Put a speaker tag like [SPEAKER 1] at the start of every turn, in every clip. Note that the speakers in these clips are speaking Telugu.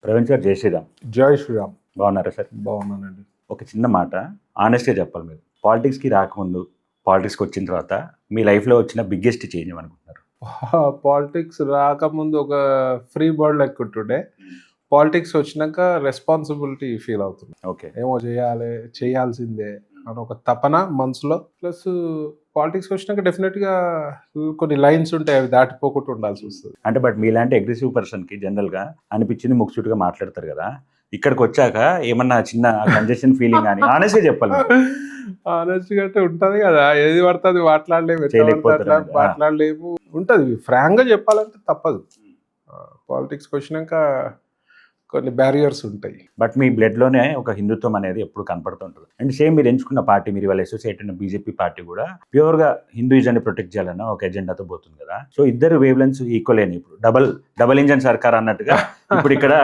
[SPEAKER 1] ప్రవీణ్ సార్, జై శ్రీరామ్.
[SPEAKER 2] జై శ్రీరామ్.
[SPEAKER 1] బాగున్నారా సార్?
[SPEAKER 2] బాగున్నానండి.
[SPEAKER 1] ఒక చిన్న మాట, ఆనెస్ట్గా చెప్పాలి, మీరు పాలిటిక్స్కి రాకముందు, పాలిటిక్స్కి వచ్చిన తర్వాత మీ లైఫ్లో వచ్చిన బిగ్గెస్ట్ చేంజ్ అనుకుంటున్నారు?
[SPEAKER 2] పాలిటిక్స్ రాకముందు ఒక ఫ్రీ బర్డ్ లెక్కుంటుండే. పాలిటిక్స్ వచ్చినాక రెస్పాన్సిబిలిటీ ఫీల్ అవుతుంది.
[SPEAKER 1] ఓకే,
[SPEAKER 2] ఏమో చేయాల్సిందే అని ఒక తపన మనసులో. ప్లస్ పాలిటిక్స్ వచ్చినాక డెఫినెట్గా కొన్ని లైన్స్ ఉంటాయి, అవి దాటిపోకుండా ఉండాల్సి వస్తుంది.
[SPEAKER 1] అంటే బట్ మీలాంటి అగ్రెసివ్ పర్సన్కి జనరల్గా అనిపించింది ముక్సుటుగా మాట్లాడతారు కదా, ఇక్కడికి వచ్చాక ఏమన్నా చిన్న కంజెషన్ ఫీలింగ్ అని ఆనెస్ట్గా చెప్పాలి.
[SPEAKER 2] ఆనెస్ట్గా అంటే ఉంటుంది కదా, ఏది పడుతుంది మాట్లాడలేము ఉంటుంది. ఫ్రాంక్గా చెప్పాలంటే తప్పదు. పాలిటిక్స్కి వచ్చినాక కొన్ని బ్యారియర్స్ ఉంటాయి.
[SPEAKER 1] బట్ మీ బ్లడ్లోనే ఒక హిందుత్వం అనేది ఎప్పుడు కనపడుతుంటుంది. అండ్ సేమ్ మీరు ఎంచుకున్న పార్టీ, మీరు వాళ్ళ అసోసియేట్ అయిన బీజేపీ పార్టీ కూడా ప్యూర్గా హిందూయిజాన్ని ప్రొటెక్ట్ చేయాలన్న ఒక ఎజెండాతో పోతుంది కదా. సో ఇద్దరు వేవ్ లెన్స్ ఈక్వల్ అయిన ఇప్పుడు డబల్ ఇంజన్ సర్కార్ అన్నట్టుగా ఇప్పుడు ఇక్కడ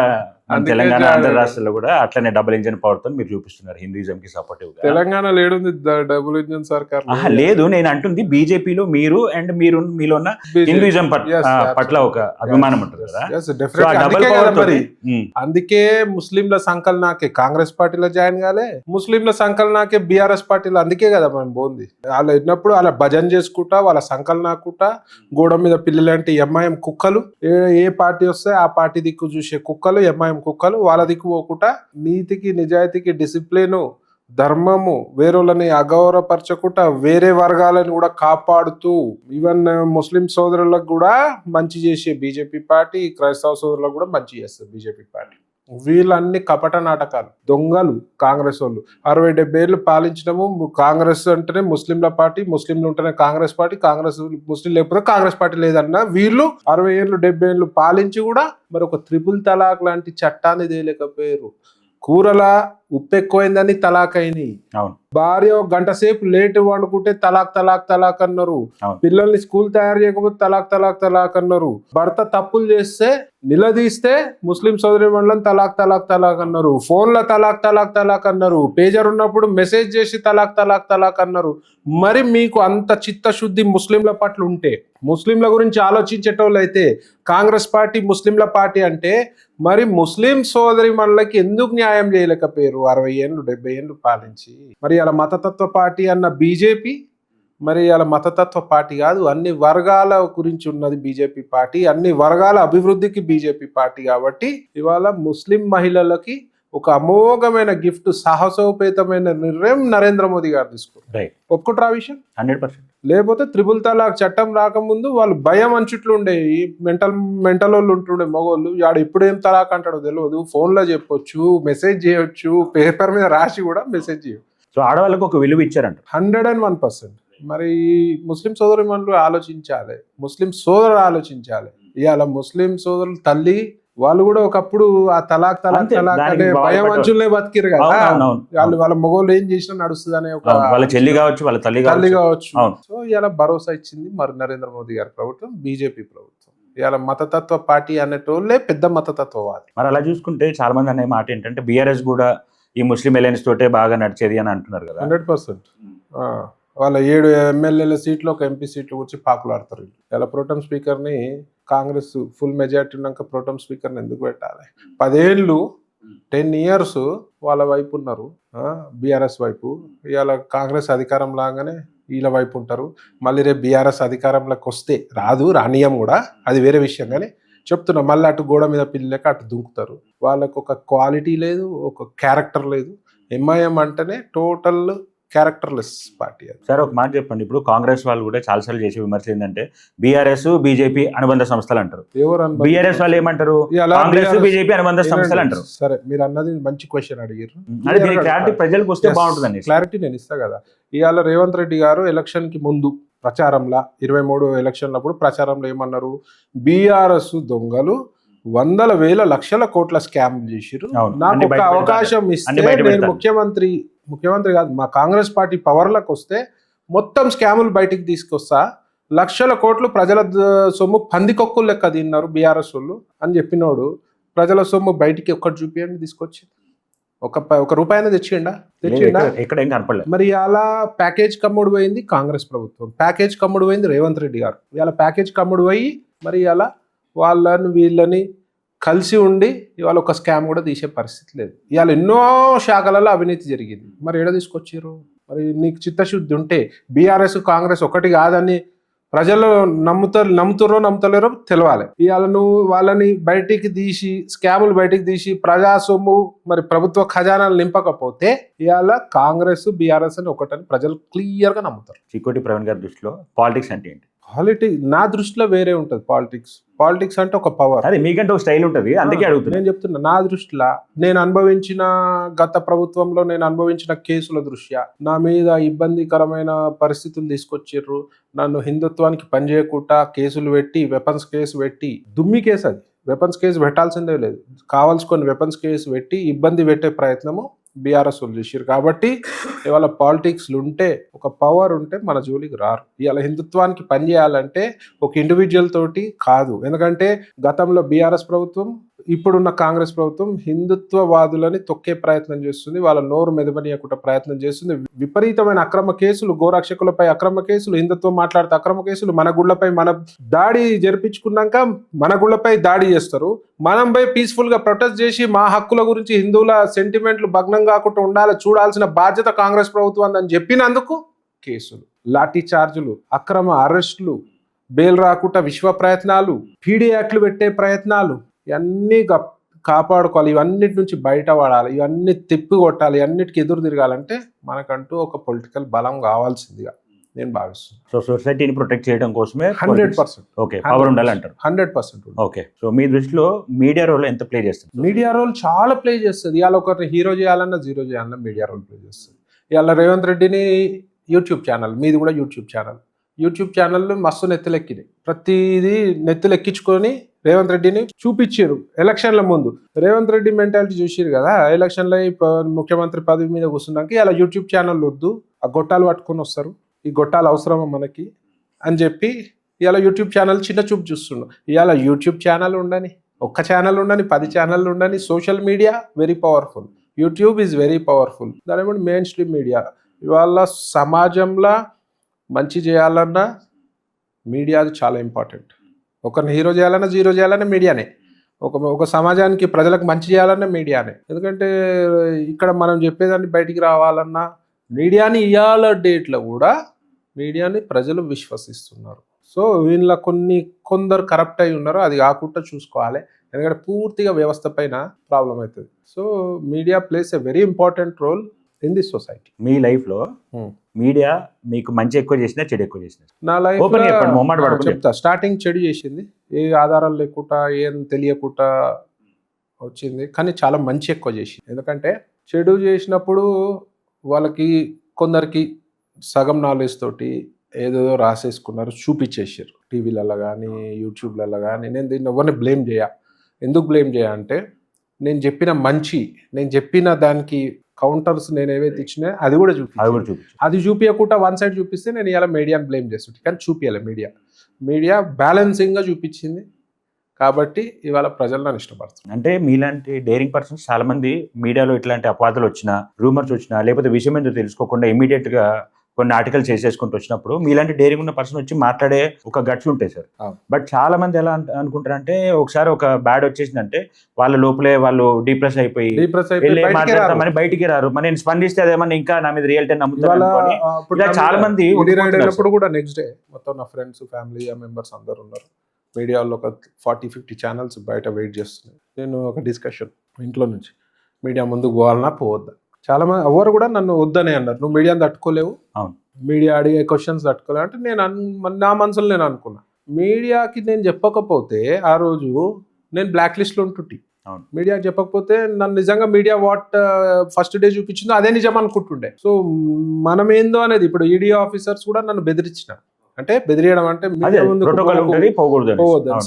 [SPEAKER 1] తెలంగాణ, ఆంధ్ర రాష్ట్రాల్లో కూడా అట్లనే డబుల్ ఇంజన్ పవర్ తో మీరు చూపిస్తున్నారు హిందూయిజం కి సపోర్టివ్ గా.
[SPEAKER 2] తెలంగాణ లేడుంది డబుల్ ఇంజన్ సర్కార్
[SPEAKER 1] లేదు, నేను అంటుంది బీజేపీలో మీరు అండ్ మీరు మీలో ఉన్న హిందూయిజం పట్ల ఒక అభిమానం ఉంటుంది కదా.
[SPEAKER 2] అందుకే ముస్లింల సంకలనాకే కాంగ్రెస్ పార్టీలో జాయిన్ కాలే, ముస్లింల సంకలనాకే బీఆర్ఎస్ పార్టీలో. అందుకే కదా మనం పోంది. వాళ్ళు వెళ్ళినప్పుడు అలా భజన చేసుకుంటా, వాళ్ళ సంకలనాకుంటా, గోడ మీద పిల్లలంటే ఎంఐఎం కుక్కలు, ఏ పార్టీ వస్తే ఆ పార్టీ దిక్కు చూసే కుక్కలు, ఎంఐఎం కుక్కలు, వాళ్ళ దిక్కు పోకుండా నీతికి, నిజాయితీకి, డిసిప్లిన్, ధర్మము, వేరేళ్ళని అగౌరవపరచకుండా వేరే వర్గాలను కూడా కాపాడుతూ ఈవెన్ ముస్లిం సోదరులకు కూడా మంచి చేసే బీజేపీ పార్టీ, క్రైస్తవ సోదరులకు కూడా మంచి చేస్తుంది బీజేపీ పార్టీ. వీళ్ళన్ని కపట నాటకాలు, దొంగలు కాంగ్రెస్ వాళ్ళు. 60-70 ఏళ్ళు పాలించడము. కాంగ్రెస్ అంటేనే ముస్లింల పార్టీ, ముస్లింలు ఉంటేనే కాంగ్రెస్ పార్టీ, కాంగ్రెస్ ముస్లిం లేకపోతే కాంగ్రెస్ పార్టీ లేదన్న వీళ్ళు 60 ఏళ్ళు 70 ఏళ్ళు పాలించి కూడా మరి ఒక త్రిపుల్ తలాక్ లాంటి చట్టాన్ని తేలేకపోయారు. కూరల ఉప్పు ఎక్కువైందని తలాక్ అయినాయి. భార్య ఒక గంట సేపు లేట్ వండుకుంటే తలాక్ అన్నారు. పిల్లల్ని స్కూల్ తయారు చేయకపోతే తలాక్ అన్నారు. భర్త తప్పులు చేస్తే నిలదీస్తే ముస్లిం సోదరి మండలం తలాక్ అన్నారు. ఫోన్లో తలాక్ అన్నారు. పేజర్ ఉన్నప్పుడు మెసేజ్ చేసి తలాక్ అన్నారు. మరి మీకు అంత చిత్తశుద్ధి ముస్లింల పట్ల ఉంటే, ముస్లింల గురించి ఆలోచించేటోళ్ళు అయితే కాంగ్రెస్ పార్టీ ముస్లింల పార్టీ అంటే, మరి ముస్లిం సోదరి మండలకి ఎందుకు న్యాయం చేయలేకపోయారు? 60 ఏళ్ళు 70 ఏళ్ళు పాలించి. మరి అలా మతతత్వ పార్టీ అన్న బీజేపీ మరి అలా మతతత్వ పార్టీ కాదు, అన్ని వర్గాల గురించి ఉన్నది బీజేపీ పార్టీ, అన్ని వర్గాల అభివృద్ధికి బీజేపీ పార్టీ. కాబట్టి ఇవాళ ముస్లిం మహిళలకి ఒక అమోఘమైన గిఫ్ట్, సాహసోపేతమైన నిర్ణయం నరేంద్ర మోదీ గారు తీసుకున్నారు. ఒప్పుకుంటారా విషయం?
[SPEAKER 1] 100%.
[SPEAKER 2] లేకపోతే త్రిపుల్ తలాక్ చట్టం రాకముందు వాళ్ళు భయం అంచుట్లు ఉండే, ఈ మెంటల్ వాళ్ళు ఉంటుండే మగవాళ్ళు. వాడు ఇప్పుడు ఏం తలాక్ అంటాడో తెలియదు. ఫోన్లో చెప్పొచ్చు, మెసేజ్ చేయొచ్చు, పేపర్ మీద రాసి కూడా మెసేజ్ చేయొచ్చు.
[SPEAKER 1] సో ఆడవాళ్ళకు ఒక విలువ ఇచ్చారంట
[SPEAKER 2] 101%. మరి ముస్లిం సోదరులు ఆలోచించాలి, ముస్లిం సోదరులు ఆలోచించాలి. ఇవాళ ముస్లిం సోదరులు తల్లి వాళ్ళు కూడా ఒకప్పుడు ఆ తలాక్ అనే భయం అంచులనే బతికిరు కదా. వాళ్ళ మగవాళ్ళు ఏం చేసినా నడుస్తుంది అనే ఒక
[SPEAKER 1] వాళ్ళ చెల్లి కావచ్చు, వాళ్ళ తల్లి
[SPEAKER 2] కావచ్చు. సో ఇలా భరోసా ఇచ్చింది మరి నరేంద్ర మోదీ గారి ప్రభుత్వం, బీజేపీ ప్రభుత్వం. ఇలా మతతత్వ పార్టీ అనేటోళ్ళే పెద్ద మతతత్వవాది.
[SPEAKER 1] మరి అలా చూసుకుంటే చాలా మంది అనే మాట ఏంటంటే బీఆర్ఎస్ కూడా ఈ ముస్లిం అలయన్స్ తోటే బాగా నడిచేది అని అంటున్నారు కదా.
[SPEAKER 2] 100%. వాళ్ళ 7 ఎమ్మెల్యేల సీట్లు, ఒక ఎంపీ సీట్లు వచ్చి పాకులాడతారు. ఇలా ప్రోటెం స్పీకర్ని కాంగ్రెస్ ఫుల్ మెజార్టీ ఉన్నాక ప్రోటెం స్పీకర్ని ఎందుకు పెట్టాలి? 10 years వాళ్ళ వైపు ఉన్నారు, బీఆర్ఎస్ వైపు. ఇవాళ కాంగ్రెస్ అధికారం లాగానే వీళ్ళ వైపు ఉంటారు. మళ్ళీ రేపు బీఆర్ఎస్ అధికారంలోకి వస్తే రానియం కూడా, అది వేరే విషయం. కానీ చెప్తున్నా, మళ్ళీ అటు గోడ మీద పిల్లలకి అటు దుంకుతారు. వాళ్ళకు ఒక క్వాలిటీ లేదు, ఒక క్యారెక్టర్ లేదు. ఎంఐఎం అంటేనే టోటల్ క్యారెక్టర్లెస్ పార్టీ.
[SPEAKER 1] సార్ ఒక మాట చెప్పండి, ఇప్పుడు కాంగ్రెస్ వాళ్ళు కూడా చాలాసార్లు చేసే విమర్శలు ఏంటంటే బీఆర్ఎస్ బీజేపీ అనుబంధ సంస్థలు అంటారు. బీఆర్ఎస్ వాళ్ళు ఏమంటారు? కాంగ్రెస్ బీజేపీ అనుబంధ సంస్థలు అంటారు.
[SPEAKER 2] సరే, మీరు అన్నది మంచి క్వశ్చన్ అడిగారు.
[SPEAKER 1] క్లారిటీ ప్రజలకు వస్తే బాగుంటుందండి.
[SPEAKER 2] క్లారిటీ నేను ఇస్తా కదా. ఇవాళ రేవంత్ రెడ్డి గారు ఎలక్షన్ కి ముందు ప్రచారంలో 23 ఎలక్షన్లప్పుడు ప్రచారంలో ఏమన్నారు? బీఆర్ఎస్ దొంగలు 100,000 కోట్ల స్కామ్ చేసిరు, నాకు ఒక అవకాశం ఇస్తే నేను ముఖ్యమంత్రి కాదు, మా కాంగ్రెస్ పార్టీ పవర్లకు వస్తే మొత్తం స్కాములు బయటికి తీసుకొస్తా, 1,00,000 కోట్లు ప్రజల సొమ్ము పందికొక్కులు లెక్క తిన్నారు బీఆర్ఎస్ వాళ్ళు అని చెప్పినోడు, ప్రజల సొమ్ము బయటికి ఒక్కటి చూపియండి తీసుకొచ్చి. ఒక రూపాయన తెచ్చిండా? మరి అలా ప్యాకేజ్ కమ్ముడు పోయింది కాంగ్రెస్ ప్రభుత్వం, ప్యాకేజ్ కమ్ముడు పోయింది రేవంత్ రెడ్డి గారు. ఇలా ప్యాకేజ్ కమ్ముడు పోయి మరి అలా వీళ్ళని కలిసి ఉండి ఇవాళ ఒక స్కామ్ కూడా తీసే పరిస్థితి లేదు. ఇవాళ ఎన్నో శాఖలలో అవినీతి జరిగింది, మరి ఏడ తీసుకొచ్చారు? మరి నీకు చిత్తశుద్ధి ఉంటే బీఆర్ఎస్ కాంగ్రెస్ ఒకటి కాదని ప్రజలు నమ్ముతారో నమ్ముతలేరో తెలవాలి. ఇవాళ నువ్వు వాళ్ళని బయటికి తీసి స్కాములు బయటికి తీసి ప్రజా సొమ్ము మరి ప్రభుత్వ ఖజానాలు నింపకపోతే ఇవాళ కాంగ్రెస్ బీఆర్ఎస్ అని ఒకటని ప్రజలు క్లియర్గా నమ్ముతారు.
[SPEAKER 1] చికోటి ప్రవీణ్ గారి దృష్టిలో పాలిటిక్స్ అంటే ఏంటి?
[SPEAKER 2] నా దృష్టిలో వేరే ఉంటుంది. పాలిటిక్స్ అంటే ఒక పవర్.
[SPEAKER 1] అదే మీకంటే ఒక స్టైల్ ఉంటుంది, అందుకే అడుగుతున్నా.
[SPEAKER 2] నేను చెప్తున్నా, నా దృష్టిలో నేను అనుభవించిన గత ప్రభుత్వంలో నేను అనుభవించిన కేసుల దృష్ట్యా నా మీద ఇబ్బందికరమైన పరిస్థితులు తీసుకొచ్చిర్రు. నన్ను హిందుత్వానికి పనిచేయకుండా కేసులు పెట్టి వెపన్స్ కేసు పెట్టి, దుమ్మి కేసు అది, వెపన్స్ కేసు పెట్టాల్సిందే లేదు, కావాల్సుకొని వెపన్స్ కేసు పెట్టి ఇబ్బంది పెట్టే ప్రయత్నము బీఆర్ఎస్ వాళ్ళు చేసారు. కాబట్టి ఇవాళ పాలిటిక్స్లు ఉంటే ఒక పవర్ ఉంటే మన జోలికి రారు. ఇవాళ హిందుత్వానికి పనిచేయాలంటే ఒక ఇండివిజువల్ తోటి కాదు. ఎందుకంటే గతంలో బీఆర్ఎస్ ప్రభుత్వం, ఇప్పుడున్న కాంగ్రెస్ ప్రభుత్వం హిందుత్వవాదులని తొక్కే ప్రయత్నం చేస్తుంది, వాళ్ళ నోరు మెదపనీయకుండా ప్రయత్నం చేస్తుంది. విపరీతమైన అక్రమ కేసులు, గోరక్షకులపై అక్రమ కేసులు, హిందుత్వం మాట్లాడితే అక్రమ కేసులు, మన గుళ్ళపై మన దాడి జరిపించుకున్నాక మన గుళ్ళపై దాడి చేస్తారు. మనం పోయి పీస్ఫుల్ గా ప్రొటెస్ట్ చేసి మా హక్కుల గురించి హిందువుల సెంటిమెంట్లు భగ్నం కాకుండా ఉండాలి, చూడాల్సిన బాధ్యత కాంగ్రెస్ ప్రభుత్వం అని చెప్పినందుకు కేసులు, లాఠీ చార్జులు, అక్రమ అరెస్టులు, బెయిల్ రాకుండా విశ్వ ప్రయత్నాలు, పీడీ యాక్ట్లు పెట్టే ప్రయత్నాలు, ఇవన్నీ కాపాడుకోవాలి. ఇవన్నిటి నుంచి బయట పడాలి, ఇవన్నీ తిప్పి కొట్టాలి, అన్నిటికీ ఎదురు తిరగాలంటే మనకంటూ ఒక పొలిటికల్ బలం కావాల్సిందిగా నేను భావిస్తున్నాను.
[SPEAKER 1] సో సొసైటీని ప్రొటెక్ట్ చేయడం కోసమే
[SPEAKER 2] 100%
[SPEAKER 1] ఓకే పవర్ ఉండాలంటారు.
[SPEAKER 2] 100%
[SPEAKER 1] ఓకే. సో మీ దృష్టిలో మీడియా రోల్ ఎంత ప్లే చేస్తుంది?
[SPEAKER 2] మీడియా రోల్ చాలా ప్లే చేస్తుంది. ఇవాళ ఒకరిని హీరో చేయాలన్నా జీరో చేయాలన్నా మీడియా రోల్ ప్లే చేస్తుంది. ఇవాళ రేవంత్ రెడ్డిని యూట్యూబ్ ఛానల్, మీది కూడా యూట్యూబ్ ఛానల్ మస్తు నెత్తులెక్కినాయి. ప్రతిదీ నెత్తులెక్కించుకొని రేవంత్ రెడ్డిని చూపించారు. ఎలక్షన్ల ముందు రేవంత్ రెడ్డి మెంటాలిటీ చూసిరు కదా, ఎలక్షన్లో ముఖ్యమంత్రి పదవి మీద కూర్చున్నాక ఇలా యూట్యూబ్ ఛానల్ వద్దు, ఆ గొట్టాలు పట్టుకొని వస్తారు, ఈ గొట్టాలు అవసరమా మనకి అని చెప్పి ఇలా యూట్యూబ్ ఛానల్ చిన్న చూపు చూస్తున్నాం. ఇవాళ యూట్యూబ్ ఛానల్ ఉండని, ఒక్క ఛానల్ ఉండని, 10 ఛానళ్ళు ఉండని, social media very powerful, YouTube is very powerful. దాని మెయిన్ స్ట్రీమ్ మీడియా ఇవాళ సమాజంలో మంచి చేయాలన్నా మీడియా అది చాలా ఇంపార్టెంట్. ఒకరిని హీరో చేయాలన్నా జీరో చేయాలన్నా మీడియానే, ఒక సమాజానికి ప్రజలకు మంచి చేయాలన్నా మీడియానే. ఎందుకంటే ఇక్కడ మనం చెప్పేదాన్ని బయటికి రావాలన్నా మీడియాని, ఇవాళ డేట్లో కూడా మీడియాని ప్రజలు విశ్వసిస్తున్నారు. సో వీళ్ళ కొందరు కరప్ట్ అయి ఉన్నారు, అది కాకుండా చూసుకోవాలి. ఎందుకంటే పూర్తిగా వ్యవస్థ పైన ప్రాబ్లం అవుతుంది. So media plays a very important role in this society.
[SPEAKER 1] మీ లైఫ్లో మీడియా మీకు మంచి ఎక్కువ చేసినా చెడు ఎక్కువ చేసినా?
[SPEAKER 2] నా లైఫ్
[SPEAKER 1] చెప్తా.
[SPEAKER 2] స్టార్టింగ్ చెడు చేసింది, ఏ ఆధారాలు లేకుండా ఏం తెలియకుండా వచ్చింది, కానీ చాలా మంచి ఎక్కువ చేసింది. ఎందుకంటే చెడు చేసినప్పుడు వాళ్ళకి కొందరికి సగం నాలెడ్జ్ తోటి ఏదో రాసేసుకున్నారు, చూపించేసారు టీవీలలో కానీ యూట్యూబ్లలో కానీ. నేను దీన్ని ఎవరిని ఎందుకు బ్లేమ్ అంటే నేను చెప్పిన దానికి కౌంటర్స్ నేను ఏవైతే ఇచ్చినా అది కూడా అది చూపించకుండా వన్ సైడ్ చూపిస్తే నేను ఇలా మీడియాని బ్లేమ్ చేస్తుంటే, కానీ చూపించాలి. మీడియా బ్యాలెన్సింగ్గా చూపించింది కాబట్టి ఇవాళ ప్రజలు నన్ను ఇష్టపడుతుంది.
[SPEAKER 1] అంటే మీలాంటి డేరింగ్ పర్సన్స్ చాలా మంది మీడియాలో ఇట్లాంటి అపవాదాలు వచ్చినా, రూమర్స్ వచ్చినా, లేకపోతే విషయం ఏంటో తెలుసుకోకుండా ఇమీడియట్ గా కొన్ని ఆర్టికల్ చేసేసుకుంటూ వచ్చినప్పుడు మీలాంటి డేరింగ్ ఉన్న పర్సన్ వచ్చి మాట్లాడే ఒక గట్స్ ఉంటాయి సార్. బట్ చాలా మంది ఎలా అనుకుంటారంటే ఒకసారి ఒక బ్యాడ్ వచ్చేసిందంటే వాళ్ళ లోపలే వాళ్ళు డిప్రెస్ అయిపోయి మాట్లాడతామని బయటికి రారు. మరి నేను స్పందిస్తే అదేమన్నా ఇంకా నా మీద రియల్ టైం నమ్ముతారు. చాలా మంది
[SPEAKER 2] కూడా నెక్స్ట్ డే మొత్తం నా ఫ్రెండ్స్, ఫ్యామిలీ మెంబర్స్ అందరు ఉన్నారు. మీడియాలో ఒక 40-50 ఛానల్స్ బయట వెయిట్ చేస్తున్నాయి. నేను ఒక డిస్కషన్ ఇంట్లో నుంచి మీడియా ముందుకు పోవాలన్నా పోవద్దా, చాలా మంది ఎవరు కూడా నన్ను వద్దనే అన్నారు. నువ్వు మీడియాని తట్టుకోలేవు, మీడియా అడిగే క్వశ్చన్స్ తట్టుకోలేవు అంటే నా మనసులో నేను అనుకున్నా, మీడియాకి నేను చెప్పకపోతే ఆ రోజు నేను బ్లాక్ లిస్ట్లో ఉంటుంటే, మీడియాకి చెప్పకపోతే నన్ను నిజంగా మీడియా ఫస్ట్ డే చూపించిందో అదే నిజం అనుకుంటుండే. సో మనం ఏందో అనేది ఇప్పుడు ఈడీ ఆఫీసర్స్ కూడా నన్ను బెదిరించిన, అంటే బెదిరియడం అంటే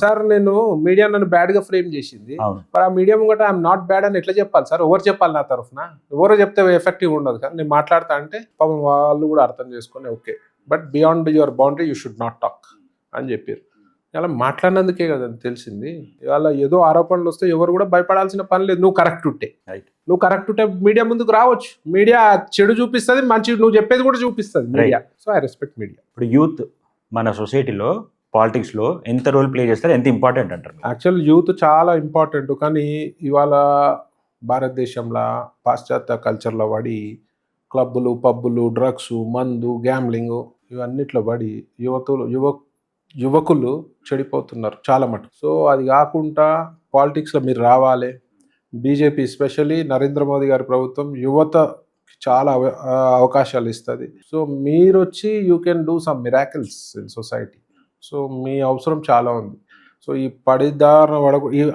[SPEAKER 2] సార్ నేను మీడియా నన్ను బ్యాడ్ గా ఫ్రేమ్ చేసింది, మరి ఆ మీడియా ముంగట ఐఎమ్ నాట్ బ్యాడ్ అని ఎట్లా చెప్పాలి సార్? ఎవరు చెప్పాలి నా తరఫున? ఎవరో చెప్తే ఎఫెక్టివ్ ఉండదు. కానీ నేను మాట్లాడతా అంటే పాపం వాళ్ళు కూడా అర్థం చేసుకుని okay, but beyond your boundary you should not talk అని చెప్పారు. ఇలా మాట్లాడినందుకే కదా తెలిసింది. ఇవాళ ఏదో ఆరోపణలు వస్తే ఎవరు కూడా భయపడాల్సిన పని లేదు. నువ్వు కరెక్ట్ ఉంటే మీడియా ముందుకు రావచ్చు. మీడియా చెడు చూపిస్తుంది, మంచి నువ్వు చెప్పేది కూడా చూపిస్తుంది media. So I respect media.
[SPEAKER 1] ఇప్పుడు యూత్ మన సొసైటీలో పాలిటిక్స్లో ఎంత రోల్ ప్లే చేస్తారు, ఎంత ఇంపార్టెంట్ అంటారు?
[SPEAKER 2] యాక్చువల్ యూత్ చాలా ఇంపార్టెంట్, కానీ ఇవాళ భారతదేశంలో పాశ్చాత్య కల్చర్లో పడి క్లబ్బులు, పబ్బులు, డ్రగ్స్, మందు, గ్యాంబ్లింగ్ ఇవన్నిట్లో పడి యువకులు చెడిపోతున్నారు చాలా మటుకు. సో అది కాకుండా పాలిటిక్స్లో మీరు రావాలి. బీజేపీ ఎస్పెషల్లీ నరేంద్ర మోదీ గారి ప్రభుత్వం యువత చాలా అవకాశాలు ఇస్తుంది. సో మీరు వచ్చి you can do some miracles in society. So మీ అవసరం చాలా ఉంది. సో ఈ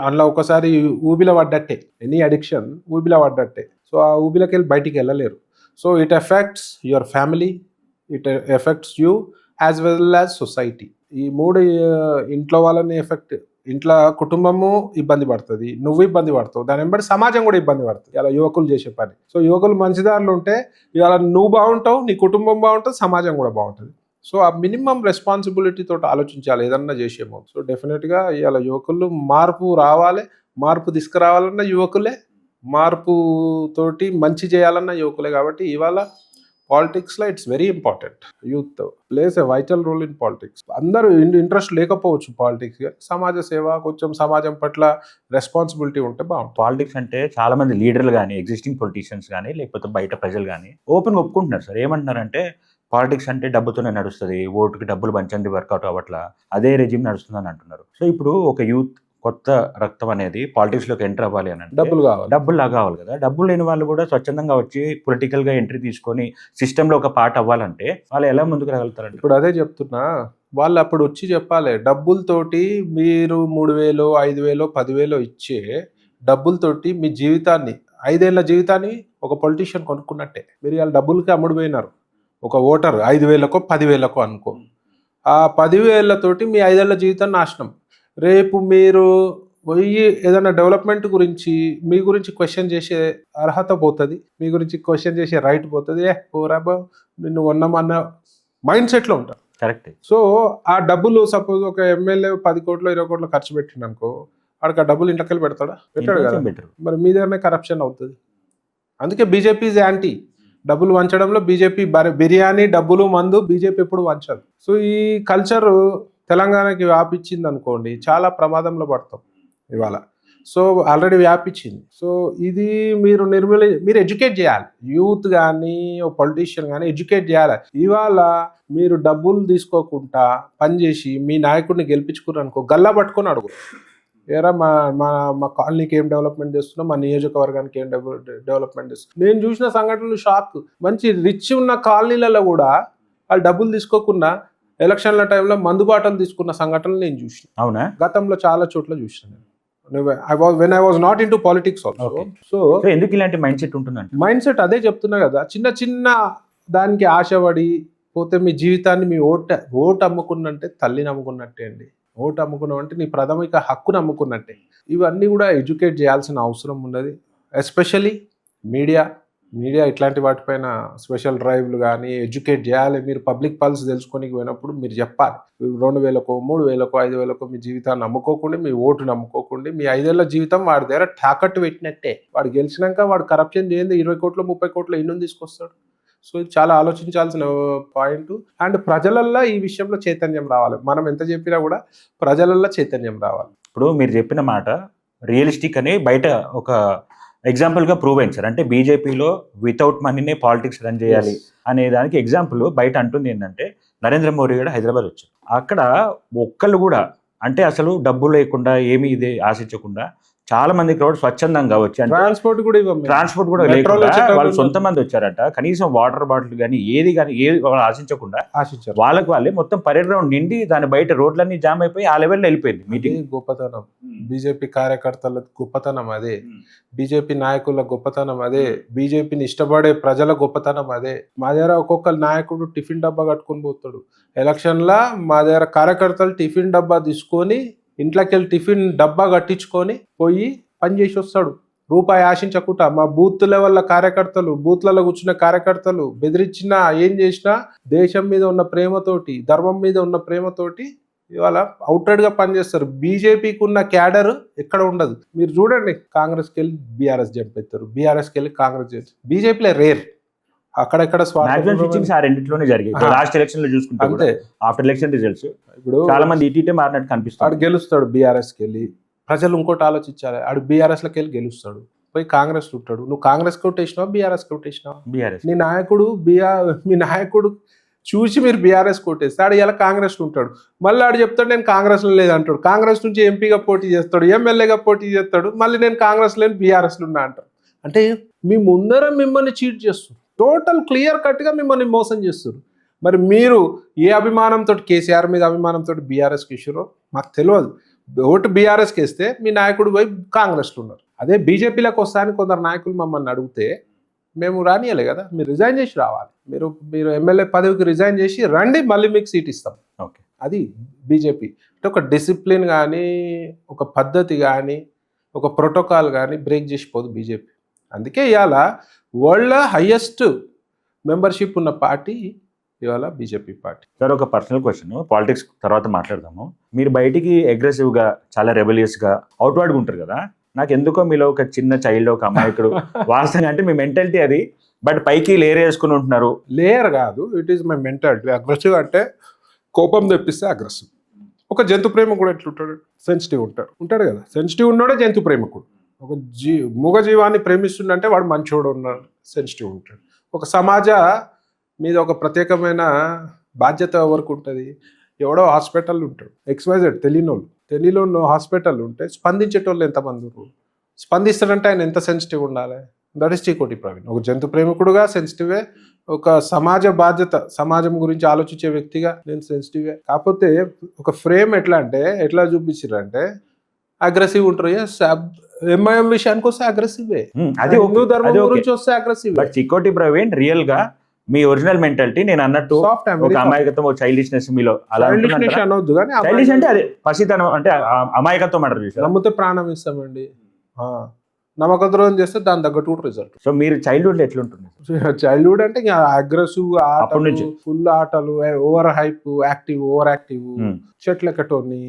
[SPEAKER 2] అందులో ఒకసారి ఊబిలో పడ్డట్టే, ఎనీ అడిక్షన్ ఊబిలో పడ్డట్టే. సో ఆ ఊబిలోకి వెళ్ళి బయటికి వెళ్ళలేరు. So it effects your family, it effects you as well as society. ఈ మూడు ఇంట్లో వాళ్ళని ఎఫెక్ట్. ఇంట్లో కుటుంబము ఇబ్బంది పడుతుంది, నువ్వు ఇబ్బంది పడతావు, దాని వెంబడి సమాజం కూడా ఇబ్బంది పడుతుంది ఇలా యువకులు చేసే పని. సో యువకులు మంచిదారులు ఉంటే ఇవాళ నువ్వు బాగుంటావు, నీ కుటుంబం బాగుంటుంది, సమాజం కూడా బాగుంటుంది. సో ఆ మినిమం రెస్పాన్సిబిలిటీ తోటి ఆలోచించాలి ఏదన్నా చేసేమో. సో డెఫినెట్గా ఇవాళ యువకులు మార్పు రావాలి. మార్పు తీసుకురావాలన్న యువకులే, మార్పు తోటి మంచి చేయాలన్న యువకులే. కాబట్టి ఇవాళ పాలిటిక్స్లో it's very important. Youth plays a vital role in politics. అందరూ ఇంట్రెస్ట్ లేకపోవచ్చు పాలిటిక్స్, సమాజ సేవ, కొంచెం సమాజం పట్ల రెస్పాన్సిబిలిటీ ఉంటే బాగుంటుంది.
[SPEAKER 1] పాలిటిక్స్ అంటే చాలా మంది లీడర్లు కానీ, ఎగ్జిస్టింగ్ పొలిటీషియన్స్ కానీ, లేకపోతే బయట ప్రజలు కానీ ఓపెన్గా ఒప్పుకుంటున్నారు సార్. ఏమంటున్నారంటే పాలిటిక్స్ అంటే డబ్బుతోనే నడుస్తుంది, ఓటుకి డబ్బులు పంచండి వర్కౌట్ అవ్వట్లా, అదే రెజిమ్ నడుస్తుందని అంటున్నారు. సో ఇప్పుడు ఒక యూత్ కొత్త రక్తం అనేది పాలిటిక్స్లోకి ఎంటర్ అవ్వాలి అని అంటే డబ్బులు లాగా కావాలి కదా. డబ్బులు లేని వాళ్ళు కూడా స్వచ్ఛందంగా వచ్చి పొలిటికల్గా ఎంట్రీ తీసుకొని సిస్టంలో ఒక పార్ట్ అవ్వాలంటే వాళ్ళు ఎలా ముందుకు రాగలుగుతారంటే?
[SPEAKER 2] ఇప్పుడు అదే చెప్తున్నా, వాళ్ళు అప్పుడు వచ్చి చెప్పాలి. డబ్బులతోటి మీరు 3,000, 5,000, 10,000 ఇచ్చే డబ్బులతోటి మీ జీవితాన్ని, 5 ఏళ్ల జీవితాన్ని ఒక పొలిటీషియన్ కొనుక్కున్నట్టే. మీరు వాళ్ళ డబ్బులకి అమ్ముడు పోయినారు. ఒక ఓటర్ 5,000కో 10,000కో అనుకో, ఆ 10,000తోటి మీ 5 ఏళ్ల జీవితం నాశనం. రేపు మీరు పోయి ఏదైనా డెవలప్మెంట్ గురించి మీ గురించి క్వశ్చన్ చేసే అర్హత పోతుంది, మీ గురించి క్వశ్చన్ చేసే రైట్ పోతుంది. ఓరాబా నిన్ను కొన్నామన్న మైండ్ సెట్లో ఉంటారు.
[SPEAKER 1] కరెక్ట్.
[SPEAKER 2] సో ఆ డబ్బులు సపోజ్ ఒక ఎమ్మెల్యే 10 కోట్లు 20 కోట్లు ఖర్చు పెట్టిండు అనుకో, వాడికి ఆ డబ్బులు ఇంట్లోకి పెడతాడా? పెట్టాడు కదా. మరి మీ దగ్గరనే కరప్షన్ అవుతుంది. అందుకే బీజేపీ ఈజ్ యాంటీ. డబ్బులు వంచడంలో బీజేపీ బిర్యానీ, డబ్బులు, మందు బీజేపీ ఎప్పుడు వంచదు. సో ఈ కల్చర్ తెలంగాణకి వ్యాపించింది అనుకోండి, చాలా ప్రమాదంలో పడతాం ఇవాళ. సో ఆల్రెడీ వ్యాపించింది. సో ఇది మీరు ఎడ్యుకేట్ చేయాలి. యూత్ కానీ పొలిటీషియన్ కానీ ఎడ్యుకేట్ చేయాలి. ఇవాళ మీరు డబ్బులు తీసుకోకుండా పనిచేసి మీ నాయకుడిని గెలిపించుకున్నారు అనుకో, గల్లా పట్టుకొని అడుగు, ఏరా మా కాలనీకి ఏం డెవలప్మెంట్ చేస్తున్నాం, మా నియోజకవర్గానికి ఏం డెవలప్మెంట్ చేస్తున్నాం. నేను చూసిన సంఘటనలు షాక్. మంచి రిచ్ ఉన్న కాలనీలలో కూడా వాళ్ళు డబ్బులు తీసుకోకుండా ఎలక్షన్ల టైంలో మందుబాటలు తీసుకున్న సంఘటనలు నేను చూసిన.
[SPEAKER 1] అవునా?
[SPEAKER 2] గతంలో చాలా చోట్ల చూసిన. when I was not into politics also. So
[SPEAKER 1] ఎందుకు ఇలాంటి మైండ్ సెట్ ఉంటుందంటే,
[SPEAKER 2] మైండ్ సెట్ అదే చెప్తున్నా కదా, చిన్న చిన్న దానికి ఆశపడి పోతే మీ జీవితాన్ని, మీ ఓటు అమ్ముకున్నంటే తల్లిని అమ్ముకున్నట్టే అండి. ఓటు అమ్ముకున్నావు అంటే నీ ప్రాథమిక హక్కును అమ్ముకున్నట్టే. ఇవన్నీ కూడా ఎడ్యుకేట్ చేయాల్సిన అవసరం ఉన్నది. ఎస్పెషలీ మీడియా ఇట్లాంటి వాటిపైన స్పెషల్ డ్రైవ్లు కానీ ఎడ్యుకేట్ చేయాలి. మీరు పబ్లిక్ పల్స్ తెలుసుకొని పోయినప్పుడు మీరు చెప్పాలి. 2,000కో 3,000కో 5,000కో మీ జీవితాన్ని నమ్ముకోకుండా, మీ ఓటుని నమ్ముకోకుండా, మీ 5 ఏళ్ల జీవితం వాడి దగ్గర తాకట్టు పెట్టినట్టే. వాడు గెలిచినాక వాడు కరప్షన్ చేయండి 20 కోట్లు 30 కోట్లు ఇన్ను తీసుకొస్తాడు. సో ఇది చాలా ఆలోచించాల్సిన పాయింట్. అండ్ ప్రజలల్లో ఈ విషయంలో చైతన్యం రావాలి. మనం ఎంత చెప్పినా కూడా ప్రజలల్లో చైతన్యం రావాలి.
[SPEAKER 1] ఇప్పుడు మీరు చెప్పిన మాట రియలిస్టిక్ అని బయట ఒక ఎగ్జాంపుల్గా ప్రూవ్ అయింది సార్. అంటే బీజేపీలో వితౌట్ మనీనే పాలిటిక్స్ రన్ చేయాలి అనే దానికి ఎగ్జాంపుల్ బయట అంటుంది ఏంటంటే, నరేంద్ర మోడీ గారు హైదరాబాద్ వచ్చారు. అక్కడ ఒక్కళ్ళు కూడా అంటే అసలు డబ్బు లేకుండా ఏమీ ఇది ఆశించకుండా చాలా మంది క్రౌడ్ స్వచ్ఛందంగా వచ్చి, ట్రాన్స్పోర్ట్ కూడా లేకుండా వాళ్ళు సొంత మంది వచ్చారట. కనీసం వాటర్ బాటిల్ కానీ ఏది ఆశించకుండా వాళ్ళే మొత్తం పరేడ్ గ్రౌండ్ నిండి దాని బయట రోడ్లన్నీ జామ్ అయిపోయి ఆ లెవెల్లో వెళ్ళిపోయింది మీటింగ్.
[SPEAKER 2] గొప్పతనం బీజేపీ కార్యకర్తల గొప్పతనం అదే, బీజేపీ నాయకుల గొప్పతనం అదే, బీజేపీని ఇష్టపడే ప్రజల గొప్పతనం అదే. మా దగ్గర ఒక్కొక్క నాయకుడు టిఫిన్ డబ్బా కట్టుకొని పోతాడు. ఎలక్షన్లా మా దగ్గర కార్యకర్తలు టిఫిన్ డబ్బా తీసుకొని ఇంట్లోకి వెళ్ళి టిఫిన్ డబ్బా కట్టించుకొని పోయి పని చేసి వస్తాడు. రూపాయి ఆశించకుండా మా బూత్ లెవెల్ల కార్యకర్తలు, బూత్లలో కూర్చున్న కార్యకర్తలు బెదిరించినా ఏం చేసినా దేశం మీద ఉన్న ప్రేమతోటి, ధర్మం మీద ఉన్న ప్రేమతోటి ఇవాళ అవుట్రైడ్గా పనిచేస్తారు. బీజేపీకి ఉన్న క్యాడర్ ఎక్కడ ఉండదు. మీరు చూడండి, కాంగ్రెస్కి వెళ్ళి బీఆర్ఎస్ చంపేస్తారు, బీఆర్ఎస్కి వెళ్ళి కాంగ్రెస్ చేస్తారు. బీజేపీలో రేర్ అక్కడెక్కడ
[SPEAKER 1] మాక్సిమం స్విచ్చింగ్స్ ఆ రెండిట్లోనే జరిగాయి. లాస్ట్ ఎలక్షన్ లో చూసుకుంటే
[SPEAKER 2] అంతే.
[SPEAKER 1] ఆఫ్టర్ ఎలక్షన్ రిజల్ట్స్
[SPEAKER 2] ఇప్పుడు
[SPEAKER 1] చాలా మంది ఇటీటే మారినట్టు కనిపిస్తుంది.
[SPEAKER 2] ఆడు గెలుస్తాడు బీఆర్ఎస్కి వెళ్ళి, ప్రజలు ఇంకోటి ఆలోచించాలి, ఆడు బీఆర్ఎస్లోకి వెళ్ళి గెలుస్తాడు, పోయి కాంగ్రెస్ ఉంటాడు. నువ్వు కాంగ్రెస్ కొట్టేసినావా బీఆర్ఎస్ కొట్టేసినావా?
[SPEAKER 1] బీఆర్ఎస్
[SPEAKER 2] మీ నాయకుడు చూసి మీరు బీఆర్ఎస్ కొట్టేస్తే ఆడు ఇలా కాంగ్రెస్ ఉంటాడు. మళ్ళీ ఆడు చెప్తాడు నేను కాంగ్రెస్లో లేదంటాడు. కాంగ్రెస్ నుంచి ఎంపీగా పోటీ చేస్తాడు, ఎమ్మెల్యేగా పోటీ చేస్తాడు, మళ్ళీ నేను కాంగ్రెస్ లేని బీఆర్ఎస్లో ఉన్నా అంటాడు. అంటే మీ ముందర మిమ్మల్ని చీట్ చేస్తారు, టోటల్ క్లియర్ కట్గా మిమ్మల్ని మోసం చేస్తారు. మరి మీరు ఏ అభిమానంతో కేసీఆర్ మీద అభిమానంతో బీఆర్ఎస్కి ఇచ్చారో మాకు తెలియదు. ఓటు బీఆర్ఎస్కి వేస్తే మీ నాయకుడు పోయి కాంగ్రెస్లో ఉన్నారు. అదే బీజేపీలోకి వస్తాయని కొందరు నాయకులు మమ్మల్ని అడిగితే మేము రానియలే కదా, మీరు రిజైన్ చేసి రావాలి, మీరు ఎమ్మెల్యే పదవికి రిజైన్ చేసి రండి, మళ్ళీ మీకు సీట్ ఇస్తాం.
[SPEAKER 1] ఓకే,
[SPEAKER 2] అది బీజేపీ అంటే ఒక డిసిప్లిన్ కానీ, ఒక పద్ధతి కానీ, ఒక ప్రోటోకాల్ కానీ బ్రేక్ చేసిపోదు బీజేపీ. అందుకే ఇవాళ వరల్డ్ హైయెస్ట్ మెంబర్షిప్ ఉన్న పార్టీ ఇవాళ బీజేపీ పార్టీ.
[SPEAKER 1] సార్ ఒక పర్సనల్ క్వశ్చన్, పాలిటిక్స్ తర్వాత మాట్లాడదాము. మీరు బయటికి అగ్రెసివ్గా చాలా రెబలియస్గా అవుట్వర్డ్గా ఉంటారు కదా, నాకు ఎందుకో మీలో ఒక చిన్న చైల్డ్, ఒక అమాయకుడు వాస్తవంగా అంటే మీ మెంటాలిటీ అది, బట్ పైకి లేయర్ వేసుకుని ఉంటున్నారు.
[SPEAKER 2] లేయర్ కాదు, it is my mentality. Aggressive అంటే కోపం తెప్పిస్తే అగ్రెసివ్. ఒక జంతు ప్రేమ కూడా ఎట్లుంటాడు, సెన్సిటివ్ ఉంటాడు కదా, సెన్సిటివ్ ఉన్నాడే జంతు ప్రేమకుడు. ఒక మూగ జీవాన్ని ప్రేమిస్తుండంటే వాడు మంచోడు ఉన్నాడు, సెన్సిటివ్ ఉంటాడు. ఒక సమాజ మీద ఒక ప్రత్యేకమైన బాధ్యత ఎవరికి ఉంటుంది, ఎవడో హాస్పిటల్ ఉంటాడు, XYZ తెలియని హాస్పిటల్ ఉంటే స్పందించేటోళ్ళు ఎంతమంది ఉన్నారు, స్పందిస్తాడంటే ఆయన ఎంత సెన్సిటివ్ ఉండాలి. That is Chikoti Praveen. ఒక జంతు ప్రేమికుడుగా సెన్సిటివే, ఒక సమాజ బాధ్యత, సమాజం గురించి ఆలోచించే వ్యక్తిగా నేను సెన్సిటివే. కాకపోతే ఒక ఫ్రేమ్ ఎట్లా చూపించారంటే అగ్రెసివ్ ఉంటారు. ఎంఐఎం విషయానికి వస్తే అగ్రెసివే,
[SPEAKER 1] అది
[SPEAKER 2] హిందూ ధర్మం గురించి వస్తే aggressive.
[SPEAKER 1] But Chikoti Praveen real గా మీ ఒరిజినల్ మెంటాలిటీ నేను అన్నట్టు
[SPEAKER 2] సాఫ్ట్
[SPEAKER 1] ఒక అమాయకత్వం, ఒక చైల్డిష్నెస్ మీలో అలా
[SPEAKER 2] అనొద్దు కానీ
[SPEAKER 1] చైల్డిష్ అంటే అదే పసితనం, అంటే అమాయకత్వం అంటారు చూసారా.
[SPEAKER 2] నమ్మితే ప్రాణం ఇస్తామండి, నమ్మక ద్రోహం చేస్తే దాని తగ్గట్టు రిజల్ట్.
[SPEAKER 1] సో మీరు చైల్డ్హుడ్ ఎట్లుంటుంది?
[SPEAKER 2] చైల్డ్హుడ్ అంటే అగ్రెసివ్ ఆటలు, ఫుల్ ఆటలు, ఓవర్ హైప్, ఓవర్ యాక్టివ్, చెట్లు ఎక్కటోని,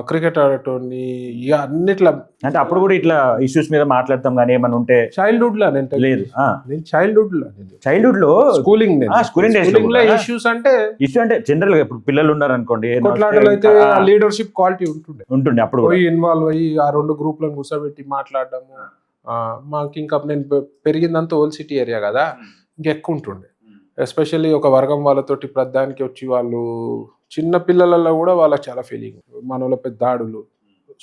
[SPEAKER 2] క్రికెట్ ఆడటోని, ఇక అన్నిట్లా.
[SPEAKER 1] అంటే అప్పుడు కూడా ఇట్లా ఇష్యూస్ మీద మాట్లాడతాం కానీ ఏమైనా ఉంటే
[SPEAKER 2] చైల్డ్హుడ్ లో
[SPEAKER 1] లేదు.
[SPEAKER 2] నేను చైల్డ్హుడ్
[SPEAKER 1] లో
[SPEAKER 2] స్కూలింగ్
[SPEAKER 1] స్కూలింగ్
[SPEAKER 2] లో ఇష్యూస్ అంటే
[SPEAKER 1] ఇష్యూ అంటే జనరల్ గా ఇప్పుడు పిల్లలు ఉన్నారు అనుకోండి,
[SPEAKER 2] కొట్లాటలు అయితే లీడర్షిప్ క్వాలిటీ ఉంటుండే
[SPEAKER 1] అప్పుడు
[SPEAKER 2] ఇన్వాల్వ్ అయ్యి ఆ రెండు గ్రూప్లను కూర్చోబెట్టి మాట్లాడడము. మాకు ఇంకా నేను పెరిగిందంతా ఓల్డ్ సిటీ ఏరియా కదా, ఇంకెక్కువ ఉంటుండే. ఎస్పెషల్లీ ఒక వర్గం వాళ్ళతోటి ప్రధానికి వచ్చి వాళ్ళు చిన్న పిల్లలలో కూడా వాళ్ళకి చాలా ఫీలింగ్, మన వాళ్ళపై దాడులు,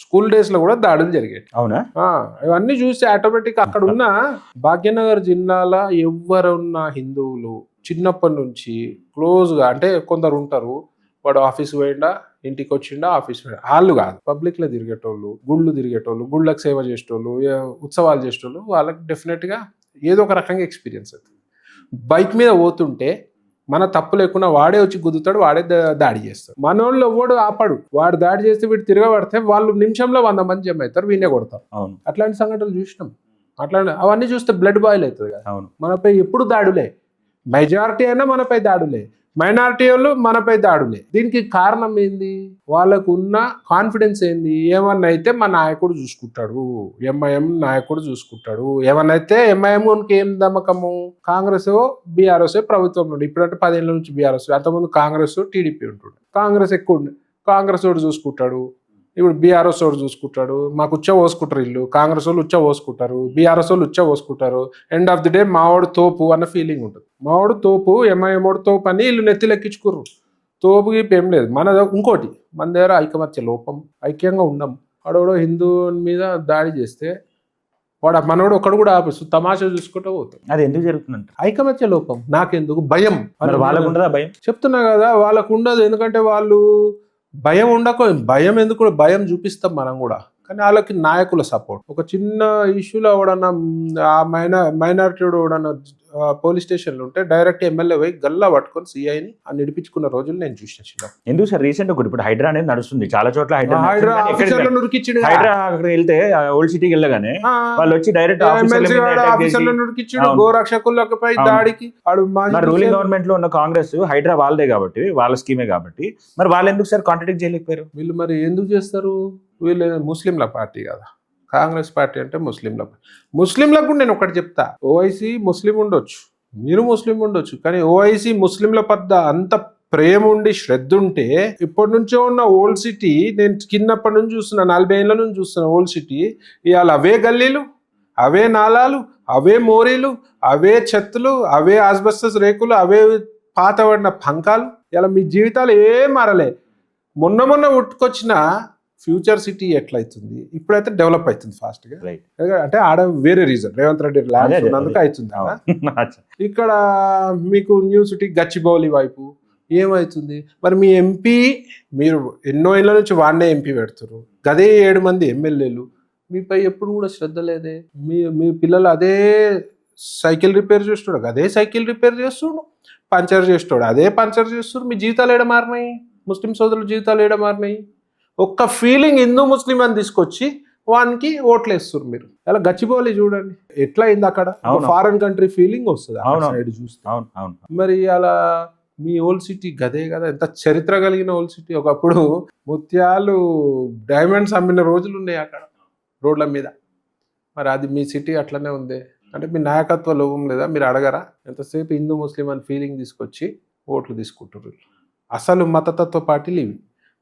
[SPEAKER 2] స్కూల్ డేస్ లో కూడా దాడులు జరిగాయి.
[SPEAKER 1] అవునా?
[SPEAKER 2] ఇవన్నీ చూసి ఆటోమేటిక్ అక్కడ ఉన్న భాగ్యనగర్ జిల్లాలో ఎవరున్న హిందువులు చిన్నప్పటి నుంచి క్లోజ్ గా, అంటే కొందరు ఉంటారు, వాడు ఆఫీస్ పోయిండా, ఇంటికి వచ్చిండా, ఆఫీస్ పోయిండా, వాళ్ళు కాదు, పబ్లిక్ లో తిరిగేటోళ్ళు, గుళ్ళు తిరిగేటోళ్ళు, గుళ్ళకి సేవ చేసేటోళ్ళు, ఉత్సవాలు చేసేటోళ్ళు, వాళ్ళకి డెఫినెట్ గా ఏదో ఒక రకంగా ఎక్స్పీరియన్స్ అవుతుంది. బైక్ మీద పోతుంటే మన తప్పు లేకుండా వాడే వచ్చి గుద్దుతాడు, వాడే దాడి చేస్తాడు. మనోళ్ళు ఎవడు ఆపడు, వాడు దాడి చేస్తే వీడు తిరగబడితే వాళ్ళు నిమిషంలో 100 మంది జమ అవుతారు, వీనే కొడతారు. అట్లాంటి సంఘటనలు చూసినాం. అవన్నీ చూస్తే బ్లడ్ బాయిల్ అవుతుంది కదా. మనపై ఎప్పుడు దాడులే, మెజారిటీ అయినా మనపై దాడులే, మైనారిటీ వాళ్ళు మనపై దాడులే. దీనికి కారణం ఏంది? వాళ్ళకు ఉన్న కాన్ఫిడెన్స్ ఏంది? ఏమన్నా అయితే మా నాయకుడు చూసుకుంటాడు, ఎంఐఎం నాయకుడు చూసుకుంటాడు. ఏమన్నా అయితే ఎంఐఎంకి ఏం నమ్మకము? కాంగ్రెస్ బీఆర్ఎస్ ప్రభుత్వం నుండి ఇప్పుడంటే 10 ఏళ్ళ నుంచి బీఆర్ఎస్, అంతకుముందు కాంగ్రెస్ టీడీపీ ఉంటుండే. కాంగ్రెస్ ఎక్కువ ఉండే, కాంగ్రెస్ వాడు చూసుకుంటాడు, ఇప్పుడు బీఆర్ఎస్ వాడు చూసుకుంటాడు. మాకు ఉచ్చ పోసుకుంటారు ఇల్లు, కాంగ్రెస్ వాళ్ళు ఉచ్చ పోసుకుంటారు, బీఆర్ఎస్ వాళ్ళు ఉచ్చ పోసుకుంటారు. ఎండ్ ఆఫ్ ది డే మావాడు తోపు అన్న ఫీలింగ్ ఉంటుంది. మావాడు తోపు, ఎంఐఎంఓడు తోపు అని వీళ్ళు నెత్తిలెక్కించుకుర్రు. తోపు గీపు ఏం లేదు. ఇంకోటి మన దగ్గర ఐకమత్య లోపం, ఐక్యంగా ఉండం. వాడోడో హిందూ మీద దాడి చేస్తే వాడు మనోడు ఒక్కడు కూడా ఆపేస్తూ తమాషా చూసుకుంటూ పోతాడు.
[SPEAKER 1] అది ఎందుకు జరుగుతుందంట?
[SPEAKER 2] ఐకమత్య లోపం. నాకెందుకు భయం,
[SPEAKER 1] వాళ్ళకు ఉండదా భయం?
[SPEAKER 2] చెప్తున్నా కదా, వాళ్ళకు ఉండదు. ఎందుకంటే వాళ్ళు భయం భయం ఎందుకు, భయం చూపిస్తాం మనం కూడా, కానీ వాళ్ళకి నాయకుల సపోర్ట్. ఒక చిన్న ఇష్యూలో ఎవడన్నా మైనారిటీ ఎవడన్నా పోలీస్ స్టేషన్లో ఉంటే డైరెక్ట్ ఎమ్మెల్యే పోయి గల్లా పట్టుకొని సిఐని నిడిపించుకున్న రోజులు నేను చూసిన.
[SPEAKER 1] ఎందుకు సార్ రీసెంట్ గా ఇప్పుడు హైడ్రా అనేది నడుస్తుంది చాలా చోట్ల. హైడ్రా వెళ్తే ఓల్డ్ సిటీకి వెళ్ళగానే వాళ్ళు వచ్చి డైరెక్ట్
[SPEAKER 2] గోరక్షకులపై దాడికి.
[SPEAKER 1] రూలింగ్ గవర్నమెంట్ లో ఉన్న కాంగ్రెస్ హైడ్రా వాళ్ళదే కాబట్టి, వాళ్ళ స్కీమే కాబట్టి, మరి వాళ్ళు ఎందుకు సార్ కాంట్రాడిక్ట్ చేయలేకపోయారు?
[SPEAKER 2] వీళ్ళు మరి ఎందుకు చేస్తారు? వీళ్ళు ముస్లింల పార్టీ కదా, కాంగ్రెస్ పార్టీ అంటే ముస్లింలకు కూడా నేను ఒకటి చెప్తా, ఓవైసీ ముస్లిం ఉండొచ్చు, మీరు ముస్లిం ఉండొచ్చు, కానీ ఓవైసీ ముస్లింల పద్ద అంత ప్రేమ ఉండి శ్రద్ధ ఉంటే, ఇప్పటి నుంచో ఉన్న ఓల్డ్ సిటీ, నేను చిన్నప్పటి నుంచి చూస్తున్నా, 40 ఏళ్ళ నుంచి చూస్తున్నా ఓల్డ్ సిటీ, ఇవాళ అవే గల్లీలు, అవే నాలాలు, అవే మోరీలు, అవే చెత్తలు, అవే ఆస్బెస్టస్ రేకులు, అవే పాతబడిన పంకాలు. ఇలా మీ జీవితాలు ఏం మారలే. మొన్న ఉట్టుకొచ్చిన ఫ్యూచర్ సిటీ ఎట్లయితుంది, ఇప్పుడైతే డెవలప్ అవుతుంది ఫాస్ట్గా.
[SPEAKER 1] రైట్.
[SPEAKER 2] అంటే ఆడ వేరే రీజన్, రేవంత్ రెడ్డి ల్యాండ్స్ ఉన్నందుకు అవుతుంది కదా. ఇక్కడ మీకు న్యూ సిటీ గచ్చిబౌలి వైపు ఏమవుతుంది మరి? మీ ఎంపీ, మీరు ఎన్నో ఏళ్ళ నుంచి వాడినే ఎంపీ పెడుతున్నారు, గదే 7 మంది ఎమ్మెల్యేలు, మీపై ఎప్పుడు కూడా శ్రద్ధ లేదే. మీ పిల్లలు అదే సైకిల్ రిపేర్ చేస్తున్నాడు, అదే సైకిల్ రిపేర్ చేస్తున్నాడు, పంచర్ చేస్తాడు, అదే పంచర్ చేస్తున్నాడు. మీ జీవితాలు ఏడ మారినాయి? ముస్లిం సోదరుల జీవితాలు ఏడ మారినాయి? ఒక్క ఫీలింగ్ హిందూ ముస్లిం అని తీసుకొచ్చి వానికి ఓట్లు వేస్తారు మీరు. అలా గచ్చిబౌలి చూడండి ఎట్లా అయింది, అక్కడ ఫారెన్ కంట్రీ ఫీలింగ్ వస్తుంది సైడ్ చూస్తే. మరి అలా మీ ఓల్డ్ సిటీ గదే కదా, ఎంత చరిత్ర కలిగిన ఓల్డ్ సిటీ. ఒకప్పుడు ముత్యాలు డైమండ్స్ అమ్మిన రోజులు ఉన్నాయి అక్కడ రోడ్ల మీద. మరి అది మీ సిటీ అట్లనే ఉంది అంటే మీ నాయకత్వ లోపం లేదా? మీరు అడగరా? ఎంతసేపు హిందూ ముస్లిం అని ఫీలింగ్ తీసుకొచ్చి ఓట్లు తీసుకుంటారు. అసలు మతతత్వ పార్టీలు ఇవి,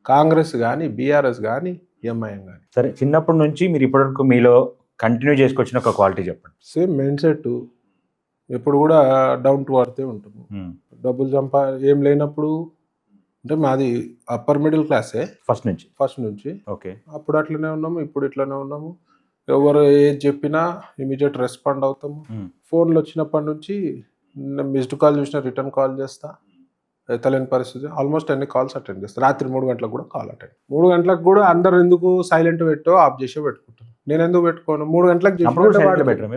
[SPEAKER 2] కాంగ్రెస్ కానీ, బీఆర్ఎస్ కానీ, ఎంఐఎం కానీ.
[SPEAKER 1] సరే, చిన్నప్పటి నుంచి మీరు ఇప్పటివరకు మీలో కంటిన్యూ చేసుకొచ్చిన ఒక క్వాలిటీ చెప్పండి.
[SPEAKER 2] సేమ్ మైండ్ సెట్, ఎప్పుడు కూడా డౌన్ టు అర్తే ఉంటాము. డబ్బులు ఏం లేనప్పుడు, అంటే మాది అప్పర్ మిడిల్ క్లాసే ఫస్ట్ నుంచి.
[SPEAKER 1] ఓకే.
[SPEAKER 2] అప్పుడు అట్లనే ఉన్నాము, ఇప్పుడు ఇట్లనే ఉన్నాము. ఎవరు ఏది చెప్పినా ఇమీడియట్ రెస్పాండ్ అవుతాము. ఫోన్లు వచ్చినప్పటి నుంచి మిస్డ్ కాల్ చూసినా రిటర్న్ కాల్ చేస్తా, తెలియని పరిస్థితి. ఆల్మోస్ట్ అన్ని కాల్స్ అటెండ్ చేస్తాను. రాత్రి 3 గంటలకు కూడా కాల్ అటెండ్. 3 గంటలకు కూడా అందరు ఎందుకు సైలెంట్ పెట్టో ఆఫ్ చేసో పెట్టుకుంటారు. నేను ఎందుకు పెట్టుకోను? 3 గంటలకు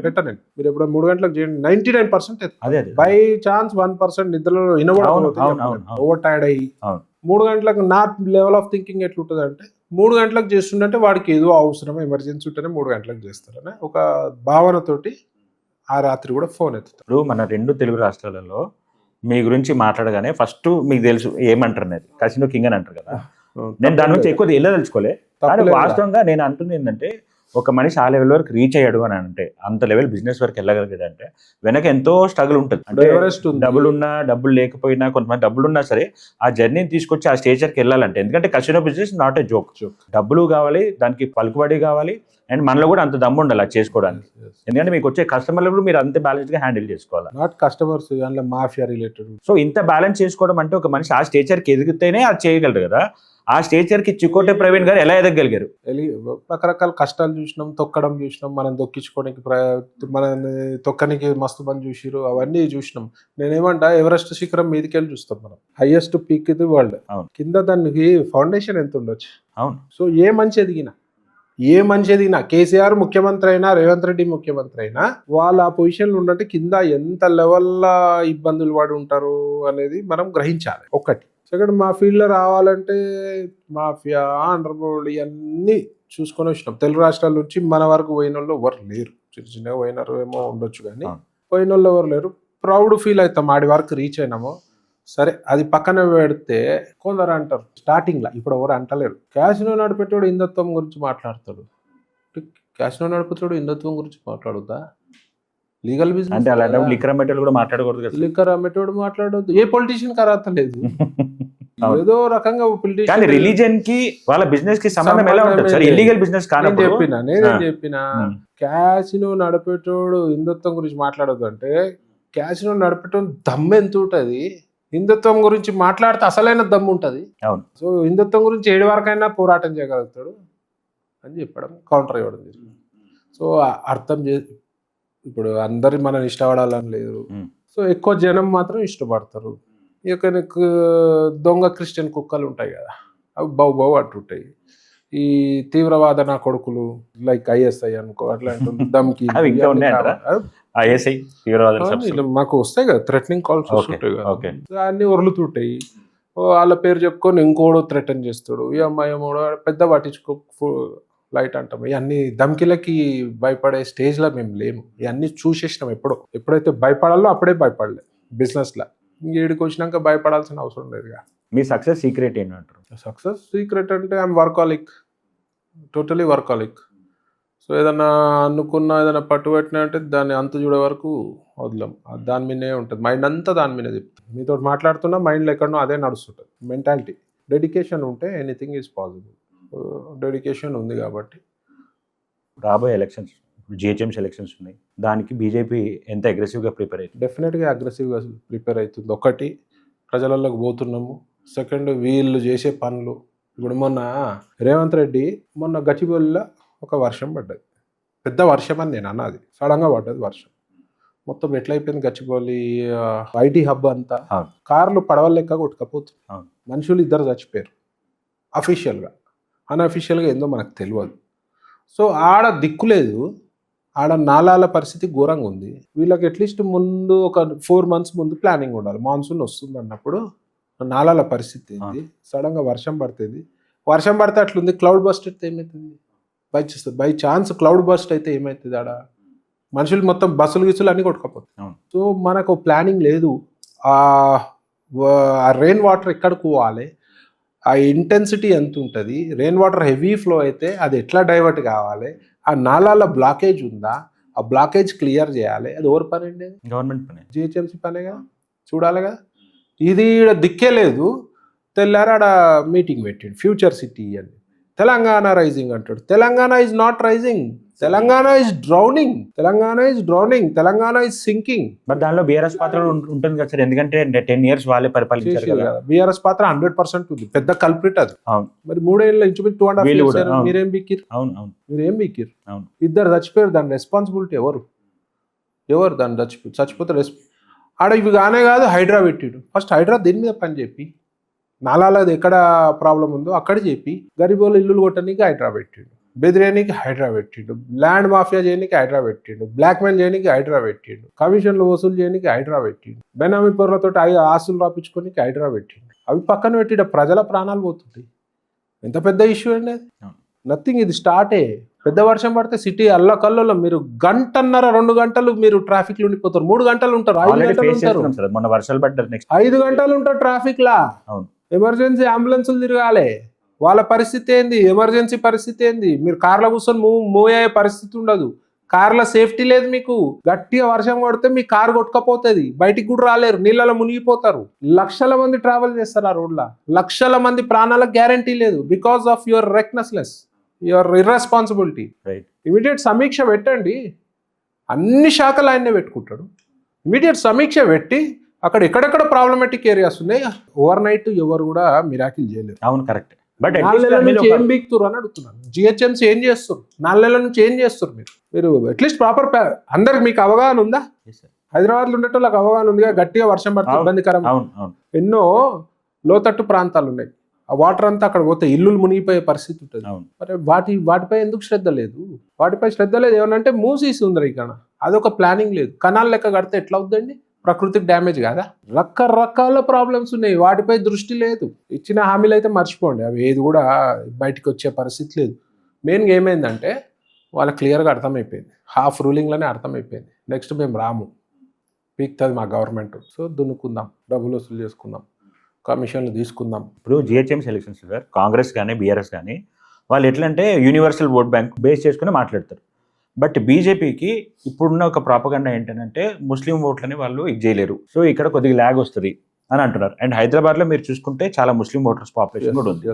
[SPEAKER 2] పెట్టండి. మీరు ఎప్పుడు 3 గంటలకు చేయండి, 99% బై ఛాన్స్ 1% నిద్రలో ఓవర్ టైర్డ్ అయ్యి 3 గంటలకు నా లెవెల్ ఆఫ్ థింకింగ్ ఎట్లుంటుంది అంటే, 3 గంటలకు చేస్తుంటే వాడికి ఏదో అవసరం ఎమర్జెన్సీ ఉంటేనే 3 గంటలకు చేస్తారని ఒక భావనతోటి ఆ రాత్రి కూడా ఫోన్ ఎత్తుతాడు.
[SPEAKER 1] మన 2 తెలుగు రాష్ట్రాలలో మీ గురించి మాట్లాడగానే ఫస్ట్ మీకు తెలుసు ఏమంటారు అనేది, కసినో కింగ్ అని అంటారు కదా. నేను దాని నుంచి ఎక్కువ వెళ్ళదలుచుకోలే, కానీ వాస్తవంగా నేను అంటుంది ఏంటంటే, ఒక మనిషి ఆ లెవెల్ వరకు రీచ్ అయ్యాడు అని అంటే, అంత లెవెల్ బిజినెస్ వరకు వెళ్ళగలిగేది అంటే వెనక ఎంతో స్ట్రగుల్ ఉంటుంది. అంటే డబ్బులున్నా డబ్బులు లేకపోయినా, కొంతమంది డబ్బులు ఉన్నా సరే ఆ జర్నీని తీసుకొచ్చి ఆ స్టేజర్కి వెళ్ళాలంటే, ఎందుకంటే కసినో బిజినెస్ నాట్ ఏ జోక్. డబ్బులు కావాలి, దానికి పలుకుబడి కావాలి, అండ్ మనలో కూడా అంత దమ్ము ఉండాలి అది చేసుకోవడానికి. ఎందుకంటే మీకు వచ్చే కస్టమర్లు కూడా మీరు అంత బ్యాలెన్స్ గా హ్యాండిల్ చేసుకోవాలి.
[SPEAKER 2] Not customers, mafia related.
[SPEAKER 1] So ఇంత బ్యాలెన్స్ చేసుకోవడం అంటే, ఒక మనిషి ఆ స్టేచర్కి ఎదిగితేనే అది చేయగలరు కదా. ఆ స్టేచర్కి చిక్కోటే ప్రవీణ్ గారు ఎలా ఎదగలిగారు?
[SPEAKER 2] రకరకాల కష్టాలు చూసినాం, తొక్కడం చూసినాం, మనం తొక్కించుకోవడానికి మనని తొక్కనికి మస్తు మంది చూసిరు, అవన్నీ చూసినాం. నేనేమంటా, ఎవరెస్ట్ శిఖరం మీదికెళ్ళి చూస్తాం మనం, హైయెస్ట్ పీక్ ఇది వరల్డ్. కింద దానికి ఫౌండేషన్ ఎంత ఉండొచ్చు.
[SPEAKER 1] అవును.
[SPEAKER 2] సో ఏ మనిషి ఎదిగినా కేసీఆర్ ముఖ్యమంత్రి అయినా, రేవంత్ రెడ్డి ముఖ్యమంత్రి అయినా, వాళ్ళు ఆ పొజిషన్లో ఉన్నట్టు కింద ఎంత లెవెల్లో ఇబ్బందులు పడి ఉంటారు అనేది మనం గ్రహించాలి. ఒకటి. సెకండ్, మా ఫీల్డ్లో రావాలంటే మాఫియా, ఆంధ్రప్రదేశ్ ఇవన్నీ చూసుకొని వచ్చినాం. తెలుగు రాష్ట్రాల నుంచి మన వరకు పోయిన వాళ్ళు ఎవరు లేరు. చిన్నగా పోయినారు ఏమో ఉండొచ్చు, కానీ పోయిన వాళ్ళు ఎవరు లేరు. ప్రౌడ్ ఫీల్ అవుతాం ఆడి వరకు రీచ్ అయినామో. సరే, అది పక్కన పెడితే కొందరు అంటారు స్టార్టింగ్లో, ఇప్పుడు ఎవరు అంటలేరు, క్యాసినో నడిపేటోడు హిందుత్వం గురించి మాట్లాడతాడు. క్యాసినో నడిపేటోడు హిందుత్వం గురించి మాట్లాడుద్దా? లీగల్ బిజినెస్
[SPEAKER 1] అంటే అలాంటి లిక్కర్ అమ్మేటోడు కూడా మాట్లాడకూడదు కదా.
[SPEAKER 2] లిక్కర్ అమ్మేటోడు మాట్లాడొద్దు. ఏ పొలిటీషియన్ అర్హత లేదు. ఏదో రకంగా
[SPEAKER 1] పొలిటీషియన్, రిలీజియన్ కి వాళ్ళ బిజినెస్ కి సంబంధం ఎలా ఉంటుంది సార్? ఇల్లీగల్ బిజినెస్ కానప్పుడు
[SPEAKER 2] నేనేం చెప్పినా, క్యాసినో నడిపేటోడు హిందుత్వం గురించి మాట్లాడొద్దు అంటే, క్యాసినో నడిపేటోడు దమ్ము ఎంత ఉంటుంది? హిందుత్వం గురించి మాట్లాడితే అసలైన దమ్ము ఉంటుంది.
[SPEAKER 1] అవును.
[SPEAKER 2] సో హిందుత్వం గురించి 7 వరకైనా పోరాటం చేయగలుగుతాడు అని చెప్పడం, కౌంటర్ ఇవ్వడం జరిగింది. సో అర్థం ఇప్పుడు అందరి మనం ఇష్టపడాలని లేదు. సో ఎక్కువ జనం మాత్రం ఇష్టపడతారు. ఇక దొంగ క్రిస్టియన్ కుక్కలు ఉంటాయి కదా, అవి బౌ అంటుంటాయి. ఈ తీవ్రవాద నా కొడుకులు లైక్ ఐఎస్ఐ అనుకో, అట్లాంటి దమ్కి మాకు వస్తాయి కదా, థ్రెటనింగ్ కాల్స్ వస్తుంటాయి కదా, అన్ని ఒర్లుతుంటాయి. వాళ్ళ పేరు చెప్పుకొని ఇంకోడో థ్రెటన్ చేస్తాడు, ఈ అమ్మాయి ఏమోడో పెద్ద పట్టించుకో లైట్ అంటాం. ఇవన్నీ దమ్కిలకి భయపడే స్టేజ్లో మేము లేము. ఇవన్నీ చూసేసినాం. ఎప్పుడైతే భయపడాలో అప్పుడే భయపడలేదు బిజినెస్లో. ఇంకేడికి వచ్చినాక భయపడాల్సిన అవసరం లేదుగా.
[SPEAKER 1] మీ సక్సెస్ సీక్రెట్ ఏంటంటారు?
[SPEAKER 2] సక్సెస్ సీక్రెట్ అంటే I'm workaholic, totally workaholic. So ఏదన్నా అనుకున్నా ఏదైనా పట్టుబట్టినా అంటే దాన్ని అంత చూడే వరకు వదలం. దాని మీదనే ఉంటుంది మైండ్, అంతా దాని మీదే చెప్తుంది. మీతో మాట్లాడుతున్నా మైండ్లో ఎక్కడనో అదే నడుస్తుంటుంది. మెంటాలిటీ, డెడికేషన్ ఉంటే ఎనీథింగ్ ఈజ్ పాసిబుల్. డెడికేషన్ ఉంది కాబట్టి
[SPEAKER 1] రాబోయే ఎలక్షన్స్, జిహెచ్ఎంసీ ఎలక్షన్స్ ఉన్నాయి, దానికి బీజేపీ ఎంత అగ్రెసివ్గా ప్రిపేర్ అవుతుంది?
[SPEAKER 2] డెఫినెట్గా అగ్రెసివ్గా ప్రిపేర్ అవుతుంది. ఒకటి, ప్రజలలోకి పోతున్నాము. సెకండ్, వీళ్ళు చేసే పనులు. ఇప్పుడు మొన్న రేవంత్ రెడ్డి మొన్న గచ్చిబౌలిలో ఒక వర్షం పడ్డది, పెద్ద వర్షం అని నేను అన్నది, సడన్గా పడ్డది వర్షం. మొత్తం ఎట్లయిపోయింది గచ్చిబౌలి ఐటీ హబ్ అంతా, కార్లు పడవల లెక్క కొట్టుకపోతుంది, మనుషులు 2 చచ్చిపోయారు అఫీషియల్గా. అన్అఫీషియల్గా ఏందో మనకు తెలియదు. సో ఆడ దిక్కులేదు, ఆడ నాలాల పరిస్థితి ఘోరంగా ఉంది. వీళ్ళకి అట్లీస్ట్ ముందు ఒక 4 months ముందు ప్లానింగ్ ఉండాలి. మాన్సూన్ వస్తుంది అన్నప్పుడు నాలాల పరిస్థితి ఏంది, సడన్గా వర్షం పడుతుంది. వర్షం పడితే అట్లుంది, క్లౌడ్ బస్ట్ అయితే ఏమవుతుంది? బై ఛాన్స్ క్లౌడ్ బస్ట్ అయితే ఏమవుతుంది? ఆడ మనుషులు మొత్తం బస్సులు గిస్సులు అన్నీ కొట్టుకపోతాయి. సో మనకు ప్లానింగ్ లేదు. ఆ రెయిన్ వాటర్ ఎక్కడికి పోవాలి, ఆ ఇంటెన్సిటీ ఎంత ఉంటుంది, రెయిన్ వాటర్ హెవీ ఫ్లో అయితే అది ఎట్లా డైవర్ట్ కావాలి, ఆ నాలాల బ్లాకేజ్ ఉందా, ఆ బ్లాకేజ్ క్లియర్ చేయాలి. అది ఎవరి పని అండి?
[SPEAKER 1] గవర్నమెంట్ పని,
[SPEAKER 2] జిహెచ్ఎంసీ పనే కదా, చూడాలి కదా. ఇది ఈడ దిక్కే లేదు. తెల్లారు ఆడ మీటింగ్ పెట్టిండు, ఫ్యూచర్ సిటీ అని. తెలంగాణ రైజింగ్ అంటాడు. Telangana is not rising, Telangana is drowning, Telangana is drowning, Telangana is sinking.
[SPEAKER 1] మరి దానిలో బీఆర్ఎస్ పాత్ర ఉంటుంది కదా సార్, ఎందుకంటే 10 years వాళ్ళే పరిపాలించారు కదా.
[SPEAKER 2] బీఆర్ఎస్ పాత్ర 100% ఉంది, పెద్ద కల్ప్రిట్ అది. మరి 3 ఏళ్ళ ఇంచుమించు 2.5 years మీరేం బీకిరు? మీరేం బీకిరు? 2 చచ్చిపోయారు. దాని రెస్పాన్సిబిలిటీ ఎవరు? దాన్ని చచ్చిపోతే ఆడ ఇవి కానే కాదు, హైడ్రా పెట్టిడు. ఫస్ట్ హైడ్రా దీని మీద పని చెప్పి, నాలాలది ఎక్కడ ప్రాబ్లం ఉందో అక్కడ చెప్పి, గరీబోళ్ళు ఇల్లులు కొట్టడానికి హైడ్రా పెట్టిండు, బెదిరేయడానికి హైడ్రా పెట్టిండు, ల్యాండ్ మాఫియా చేయడానికి హైడ్రా పెట్టిండు, బ్లాక్మెయిల్ చేయడానికి హైడ్రా పెట్టిండు, కమిషన్లు వసూలు చేయడానికి హైడ్రా పెట్టిండు, బెనామీ పొరలతో ఆస్తులు రాపించుకోనికి హైడ్రా పెట్టిండు. అవి పక్కన పెట్టిడ ప్రజల ప్రాణాలు పోతుంటాయి. ఎంత పెద్ద ఇష్యూ అండి అది? నథింగ్. ఇది స్టార్టే. పెద్ద వర్షం పడితే సిటీ అల్లకల్లో మీరు 1.5-2 గంటలు మీరు ట్రాఫిక్ లో ఉండిపోతారు. 3 గంటలు ఉంటారు, 5 గంటలు ఉంటారు.
[SPEAKER 1] మొన్న వర్షాలు పడ్డారు,
[SPEAKER 2] 5 గంటలు ఉంటారు ట్రాఫిక్ లా. ఎమర్జెన్సీ అంబులెన్సులు తిరగాలి. వాళ్ళ పరిస్థితి ఏంది? ఎమర్జెన్సీ పరిస్థితి ఏంది? మీరు కార్లో కూర్చొని మూవ్ అయ్యే పరిస్థితి ఉండదు. కార్లో సేఫ్టీ లేదు. మీకు గట్టిగా వర్షం కొడితే మీ కారు కొట్టుకపోతుంది, బయటికి కూడా రాలేరు, నీళ్ళలో మునిగిపోతారు. లక్షల మంది ట్రావెల్ చేస్తారు ఆ రోడ్ల. లక్షల మంది ప్రాణాలకు గ్యారంటీ లేదు, because of your recklessness, your irresponsibility. Immediate సమీక్ష పెట్టండి. అన్ని శాఖలు ఆయన్నే పెట్టుకుంటాడు. ఇమీడియట్ సమీక్ష పెట్టి అక్కడ ఎక్కడెక్కడ ప్రాబ్లమాటిక్ ఏరియాస్ ఉన్నాయి, ఓవర్ నైట్ ఎవరు కూడా మిరాకిల్ చేయలేరు.
[SPEAKER 1] అవును, కరెక్ట్. బట్
[SPEAKER 2] 4 నెలల నుంచి ఏం బీక్తురు అని అడుగుతున్నాను. జిహెచ్ఎంసీ ఏం చేస్తారు? 4 నెలల నుంచి ఏం చేస్తారు? మీరు అట్లీస్ట్ ప్రాపర్ అందరికి మీకు అవగాహన ఉందా? హైదరాబాద్లో ఉండేటోళ్ళకి అవగాహన ఉందిగా, గట్టిగా వర్షం పడితే ఇబ్బందికరం. ఎన్నో లోతట్టు ప్రాంతాలు ఉన్నాయి, ఆ వాటర్ అంతా అక్కడ పోతే ఇల్లులు మునిగిపోయే పరిస్థితి ఉంటుంది. మరి వాటిపై ఎందుకు శ్రద్ధ లేదు? వాటిపై శ్రద్ధ లేదు. ఏమనంటే మూసీ సుందరీకరణ, అదొక ప్లానింగ్ లేదు. కనాల్ లెక్క కడితే ఎట్లా అవుతుందండి? ప్రకృతికి డ్యామేజ్ కాదా? రకరకాల ప్రాబ్లమ్స్ ఉన్నాయి, వాటిపై దృష్టి లేదు. ఇచ్చిన హామీలు అయితే మర్చిపోండి, అవి ఏది కూడా బయటకు వచ్చే పరిస్థితి లేదు. మెయిన్గా ఏమైందంటే వాళ్ళకి క్లియర్గా అర్థమైపోయింది, హాఫ్ రూలింగ్లోనే అర్థమైపోయింది. నెక్స్ట్ మేము రాము, పీక్తుంది మా గవర్నమెంట్, సో దున్నుకుందాం, డబ్బులు వసూలు చేసుకుందాం, కమిషన్లు తీసుకుందాం.
[SPEAKER 1] ఇప్పుడు జిహెచ్ఎంసీ ఎలక్షన్స్ సార్, కాంగ్రెస్ కానీ బీఆర్ఎస్ కానీ వాళ్ళు ఎట్లా అంటే యూనివర్సల్ ఓట్ బ్యాంక్ బేస్ చేసుకుని మాట్లాడతారు. బట్ బీజేపీకి ఇప్పుడున్న ఒక ప్రాపగండా ఏంటంటే ముస్లిం ఓట్లని వాళ్ళు ఇది చేయలేరు, సో ఇక్కడ కొద్దిగా ల్యాగ్ వస్తుంది అని అంటున్నారు. అండ్ హైదరాబాద్లో మీరు చూసుకుంటే చాలా ముస్లిం ఓటర్స్ పాపులేషన్ కూడా ఉంది.